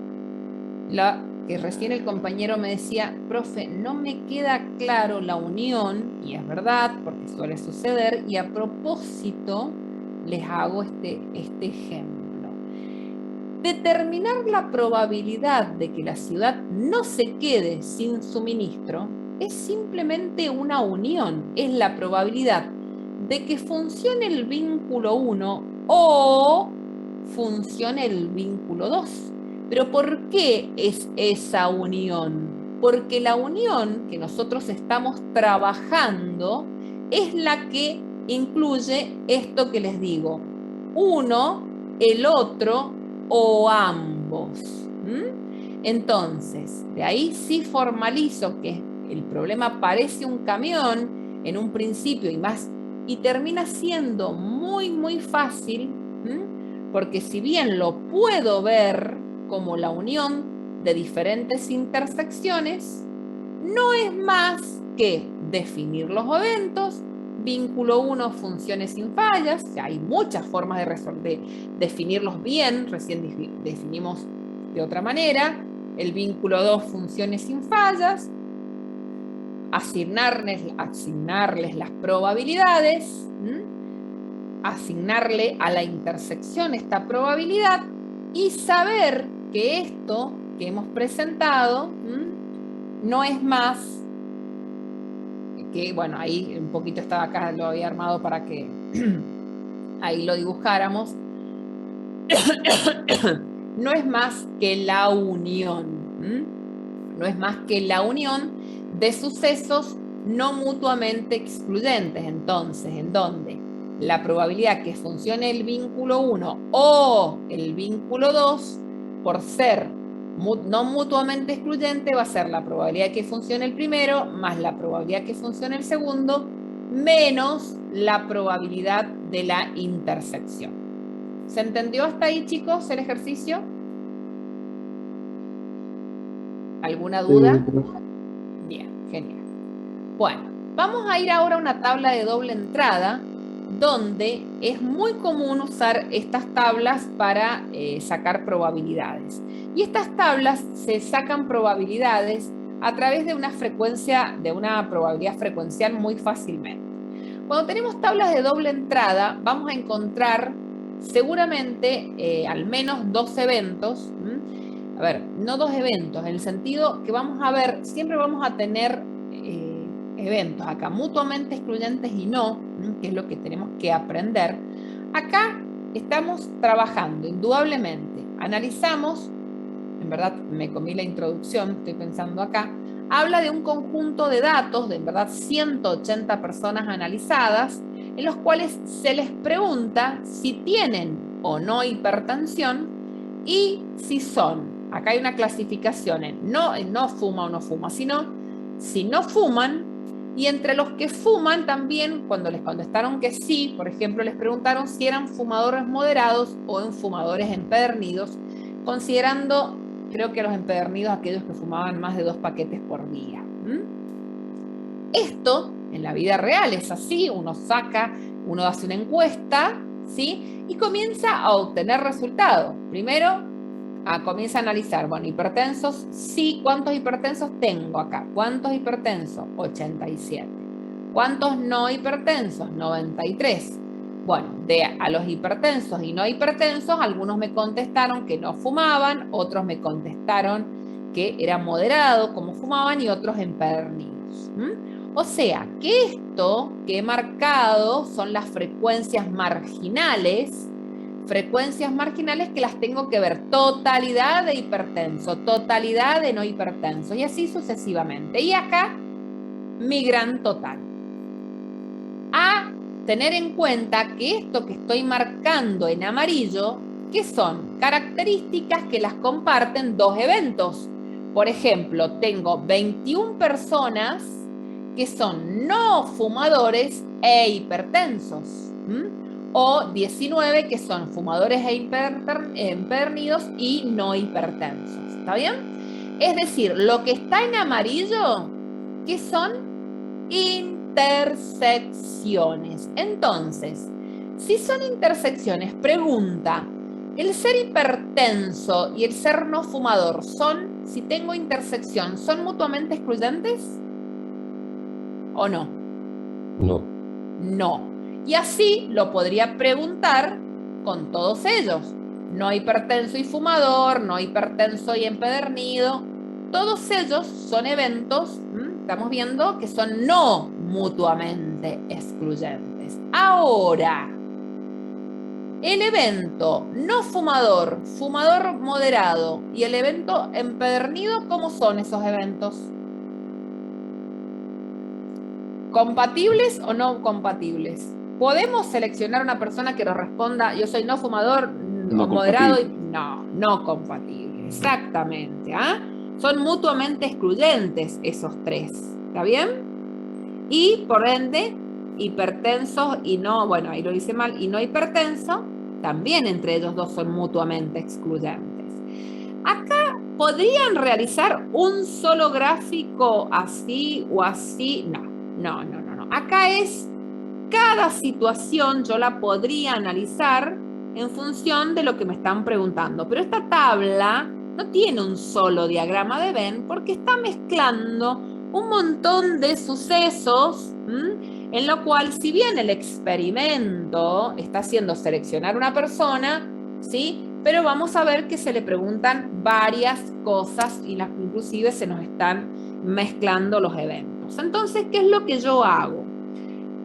la que recién el compañero me decía, profe, no me queda claro la unión, y es verdad, porque suele suceder, y a propósito les hago este ejemplo. Determinar la probabilidad de que la ciudad no se quede sin suministro es simplemente una unión, es la probabilidad de que funcione el vínculo 1 o funcione el vínculo 2. Pero ¿por qué es esa unión? Porque la unión que nosotros estamos trabajando es la que incluye esto que les digo. Uno, el otro o ambos. Entonces, de ahí sí formalizo que el problema parece un camión en un principio y termina siendo muy, muy fácil, porque si bien lo puedo ver como la unión de diferentes intersecciones, no es más que definir los eventos, vínculo 1, funciones sin fallas, o sea, hay muchas formas de definirlos bien, recién definimos de otra manera, el vínculo 2, funciones sin fallas, asignarles las probabilidades, asignarle a la intersección esta probabilidad y saber que esto que hemos presentado no es más que, bueno, ahí un poquito estaba acá, lo había armado para que ahí lo dibujáramos, no es más que la unión, no es más que la unión de sucesos no mutuamente excluyentes. Entonces, en donde la probabilidad que funcione el vínculo 1 o el vínculo 2, por ser no mutuamente excluyente, va a ser la probabilidad de que funcione el primero más la probabilidad que funcione el segundo menos la probabilidad de la intersección. ¿Se entendió hasta ahí, chicos, el ejercicio? ¿Alguna duda? Bien, genial. Bueno, vamos a ir ahora a una tabla de doble entrada donde es muy común usar estas tablas para sacar probabilidades. Y estas tablas se sacan probabilidades a través de una frecuencia, de una probabilidad frecuencial muy fácilmente. Cuando tenemos tablas de doble entrada, vamos a encontrar seguramente al menos dos eventos. A ver, no dos eventos, en el sentido que vamos a ver, siempre vamos a tener eventos acá mutuamente excluyentes y no, que es lo que tenemos que aprender. Acá estamos trabajando, indudablemente. Analizamos, en verdad me comí la introducción, estoy pensando acá, habla de un conjunto de datos, de en verdad 180 personas analizadas, en los cuales se les pregunta si tienen o no hipertensión y si son. Acá hay una clasificación en no fuma o no fuma, sino si no fuman. Y entre los que fuman también, cuando les contestaron que sí, por ejemplo, les preguntaron si eran fumadores moderados o fumadores empedernidos, considerando, creo que los empedernidos, aquellos que fumaban más de 2 paquetes por día. Esto, en la vida real, es así, uno hace una encuesta, ¿sí? Y comienza a obtener resultados. Primero, comienza a analizar, bueno, hipertensos, sí, ¿cuántos hipertensos tengo acá? ¿Cuántos hipertensos? 87. ¿Cuántos no hipertensos? 93. Bueno, a los hipertensos y no hipertensos, algunos me contestaron que no fumaban, otros me contestaron que era moderado como fumaban y otros empedernidos. O sea, que esto que he marcado son las frecuencias marginales que las tengo que ver, totalidad de hipertenso, totalidad de no hipertenso, y así sucesivamente. Y acá, mi gran total. A tener en cuenta que esto que estoy marcando en amarillo, que son características que las comparten dos eventos. Por ejemplo, tengo 21 personas que son no fumadores e hipertensos. O 19 que son fumadores e empedernidos y no hipertensos. ¿Está bien? Es decir, lo que está en amarillo, que son intersecciones. Entonces, si son intersecciones, pregunta, ¿el ser hipertenso y el ser no fumador si tengo intersección, son mutuamente excluyentes? ¿O no? No. No. Y así lo podría preguntar con todos ellos. No hipertenso y fumador, no hipertenso y empedernido. Todos ellos son eventos, estamos viendo, que son no mutuamente excluyentes. Ahora, el evento no fumador, fumador moderado y el evento empedernido, ¿cómo son esos eventos? ¿Compatibles o no compatibles? ¿Podemos seleccionar una persona que nos responda, yo soy no fumador, No moderado? compatible. No compatible, exactamente. Son mutuamente excluyentes esos tres, ¿está bien? Y por ende, hipertensos y no, bueno, ahí lo hice mal, y no hipertenso, también entre ellos dos son mutuamente excluyentes. Acá podrían realizar un solo gráfico así o así, no. Acá es cada situación yo la podría analizar en función de lo que me están preguntando. Pero esta tabla no tiene un solo diagrama de Venn porque está mezclando un montón de sucesos, en lo cual, si bien el experimento está haciendo seleccionar una persona, ¿sí? Pero vamos a ver que se le preguntan varias cosas y inclusive se nos están mezclando los eventos. Entonces, ¿qué es lo que yo hago?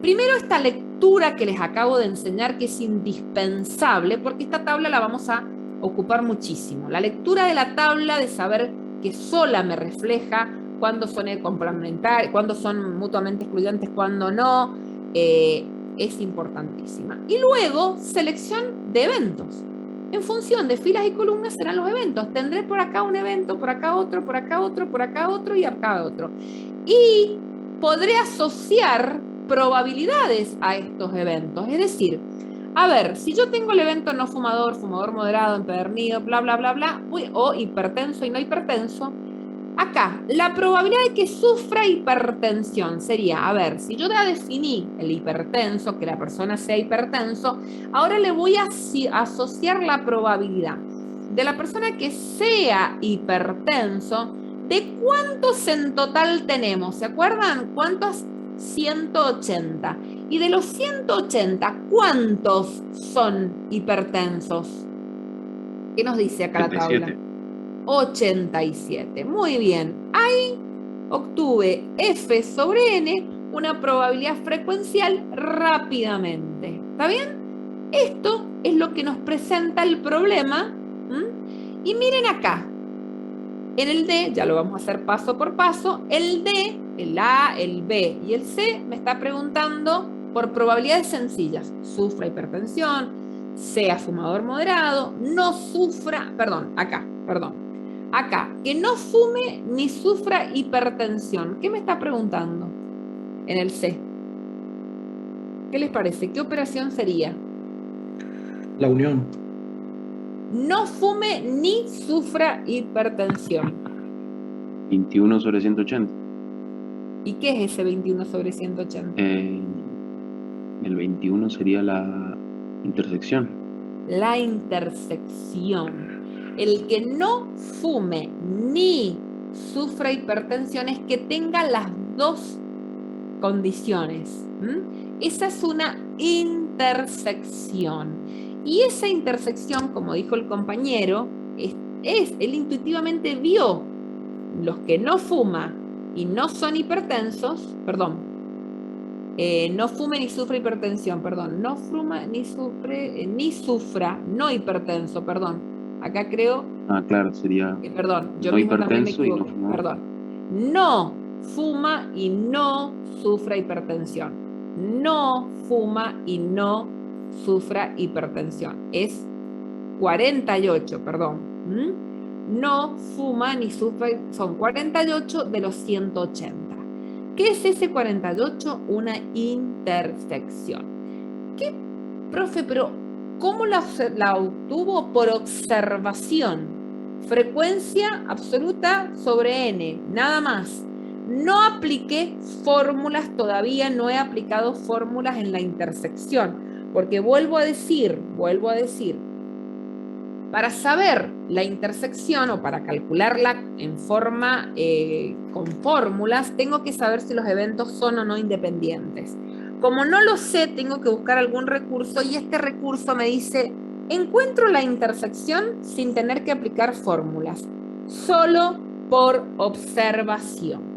Primero, esta lectura que les acabo de enseñar, que es indispensable, porque esta tabla la vamos a ocupar muchísimo. La lectura de la tabla, de saber que sola me refleja cuándo son complementarios, cuándo son mutuamente excluyentes, cuándo no, es importantísima. Y luego, selección de eventos. En función de filas y columnas serán los eventos. Tendré por acá un evento, por acá otro, por acá otro, por acá otro y acá otro. Y podré asociar probabilidades a estos eventos. Es decir, A ver, si yo tengo el evento no fumador, fumador moderado, empedernido, bla, bla, bla, bla, o hipertenso y no hipertenso, acá, la probabilidad de que sufra hipertensión sería, a ver, si yo ya definí el hipertenso, que la persona sea hipertenso, ahora le voy a asociar la probabilidad de la persona que sea hipertenso, ¿de cuántos en total tenemos? ¿Se acuerdan? ¿Cuántos? 180. Y de los 180, ¿cuántos son hipertensos? ¿Qué nos dice acá la tabla? 87. Muy bien. Ahí obtuve F sobre N, una probabilidad frecuencial rápidamente. ¿Está bien? Esto es lo que nos presenta el problema. Y miren acá. En el D, ya lo vamos a hacer paso por paso, el D, el A, el B y el C me está preguntando por probabilidades sencillas. Sufra hipertensión, sea fumador moderado, no sufra, acá, que no fume ni sufra hipertensión. ¿Qué me está preguntando en el C? ¿Qué les parece? ¿Qué operación sería? La unión. No fume ni sufra hipertensión. 21 sobre 180. ¿Y qué es ese 21 sobre 180? El 21 sería la intersección. La intersección. El que no fume ni sufra hipertensión es que tenga las dos condiciones. Esa es una intersección. Y esa intersección, como dijo el compañero, él intuitivamente vio los que no fuman y no son hipertensos, no fume ni sufre hipertensión, no fuma ni sufra, no hipertenso, acá creo. Ah, claro, sería. Yo no mismo también me hipertenso y no equivoqué, fumador. No fuma y no sufra hipertensión. No fuma y no sufra hipertensión. Es 48, No fuma ni sufre, son 48 de los 180. ¿Qué es ese 48? Una intersección. ¿Qué, profe, pero cómo la obtuvo? Por observación. Frecuencia absoluta sobre N, nada más. No apliqué fórmulas todavía, no he aplicado fórmulas en la intersección, porque vuelvo a decir, para saber la intersección o para calcularla en forma con fórmulas, tengo que saber si los eventos son o no independientes. Como no lo sé, tengo que buscar algún recurso y este recurso me dice, encuentro la intersección sin tener que aplicar fórmulas, solo por observación.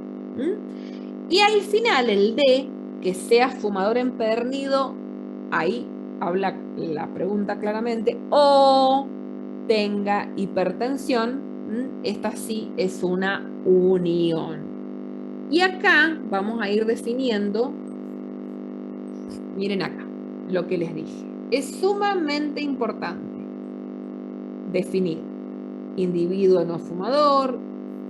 Y al final el D, que sea fumador empedernido, ahí habla la pregunta claramente, o tenga hipertensión, esta sí es una unión. Y acá vamos a ir definiendo, miren acá, lo que les dije. Es sumamente importante definir individuo no fumador,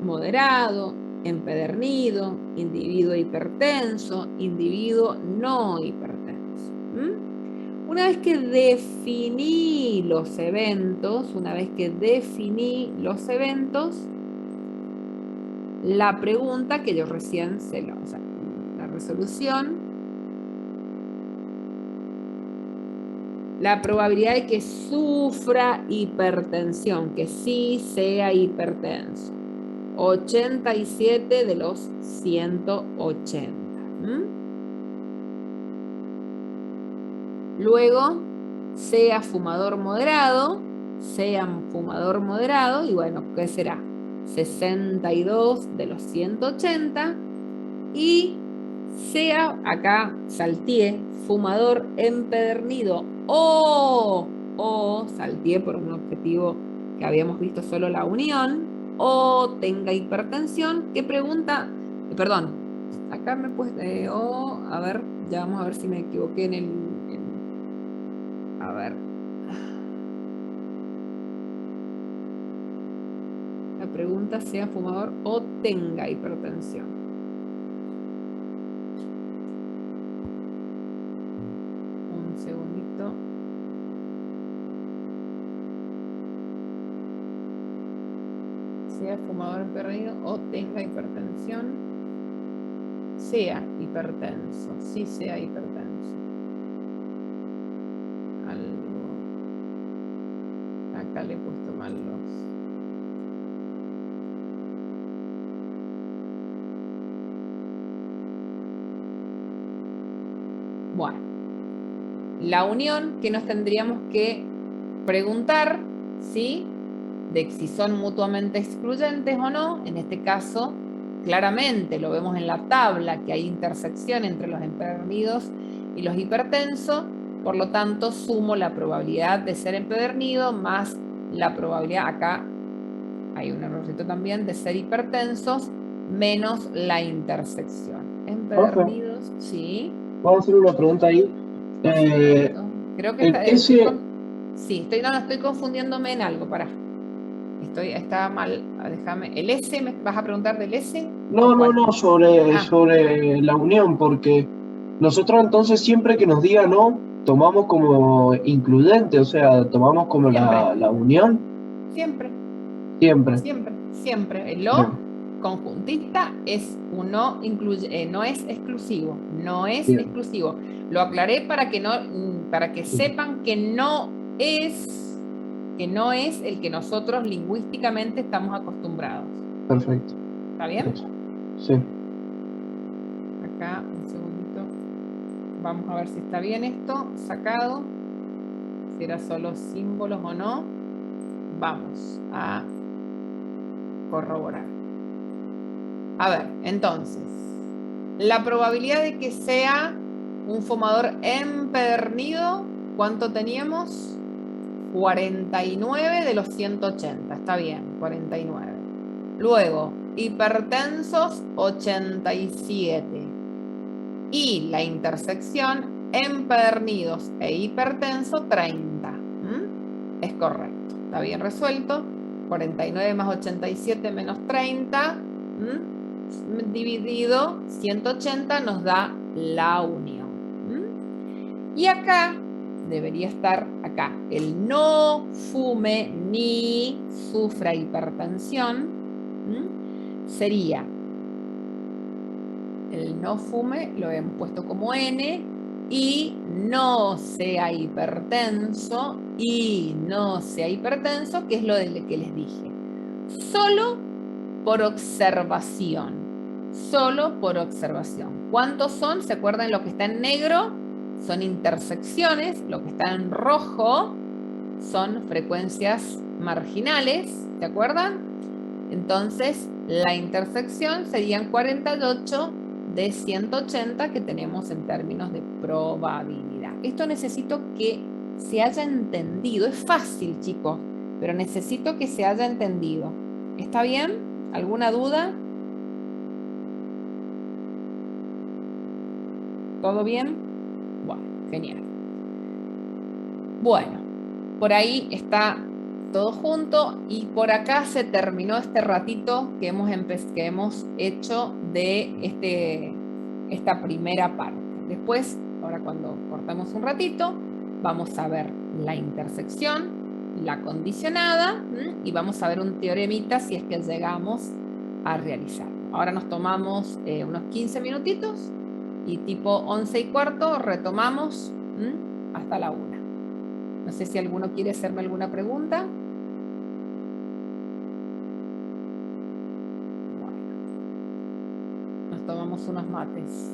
moderado, empedernido, individuo hipertenso, individuo no hipertenso. Una vez que definí los eventos, la pregunta que yo recién la resolución, la probabilidad de que sufra hipertensión, que sí sea hipertenso, 87 de los 180. Luego, sea fumador moderado, y bueno, ¿qué será? 62 de los 180, y sea, acá salteé, fumador empedernido, o salteé por un objetivo que habíamos visto solo la unión, o tenga hipertensión. ¿Qué pregunta? Perdón, acá me he puesto, a ver, ya vamos a ver si me equivoqué en el... A ver. La pregunta sea fumador o tenga hipertensión. Un segundito. sea fumador empedernido o tenga hipertensión, sea hipertenso, sí sea hipertenso. Algo. Acá le he puesto mal los. Bueno, la unión que nos tendríamos que preguntar, ¿sí? De si son mutuamente excluyentes o no. En este caso, claramente lo vemos en la tabla que hay intersección entre los empedernidos y los hipertensos, por lo tanto sumo la probabilidad de ser empedernido más la probabilidad, acá hay un errorcito también, de ser hipertensos menos la intersección. Empedernidos, sí. Vamos a hacer una pregunta ahí. Creo que estoy confundiéndome en algo, pará. Está mal, déjame. ¿El S? ¿Me vas a preguntar del S? No, sobre la unión, porque nosotros entonces siempre que nos diga no, tomamos como incluyente, o sea, tomamos como la unión. Siempre. El O conjuntista es un no no es exclusivo, Bien. exclusivo. Lo aclaré para que sepan que no es el que nosotros lingüísticamente estamos acostumbrados. Perfecto. ¿Está bien? Sí. Acá, un segundito. Vamos a ver si está bien esto, sacado. Si era solo símbolos o no. Vamos a corroborar. A ver, entonces, la probabilidad de que sea un fumador empedernido, ¿cuánto teníamos? 49 de los 180, está bien, 49. Luego, hipertensos, 87. Y la intersección, empedernidos e hipertenso, 30. Es correcto, está bien resuelto. 49 más 87 menos 30, dividido 180 nos da la unión. Y acá debería estar acá el no fume ni sufra hipertensión. Sería el no fume, lo hemos puesto como N, y no sea hipertenso, que es lo que les dije. Solo por observación. ¿Cuántos son? ¿Se acuerdan lo que está en negro? Son intersecciones. Lo que está en rojo son frecuencias marginales. ¿Se acuerdan? Entonces, la intersección serían 48 de 180 que tenemos en términos de probabilidad. Esto necesito que se haya entendido. Es fácil, chicos, pero necesito que se haya entendido. ¿Está bien? ¿Alguna duda? ¿Todo bien? Bueno, genial. Bueno, por ahí está todo junto y por acá se terminó este ratito que hemos hecho de esta primera parte. Después, ahora cuando cortamos un ratito, vamos a ver la intersección, la condicionada, y vamos a ver un teoremita si es que llegamos a realizarlo. Ahora nos tomamos unos 15 minutitos y tipo 11:15 retomamos hasta la 1. No sé si alguno quiere hacerme alguna pregunta. Bueno, nos tomamos unos mates.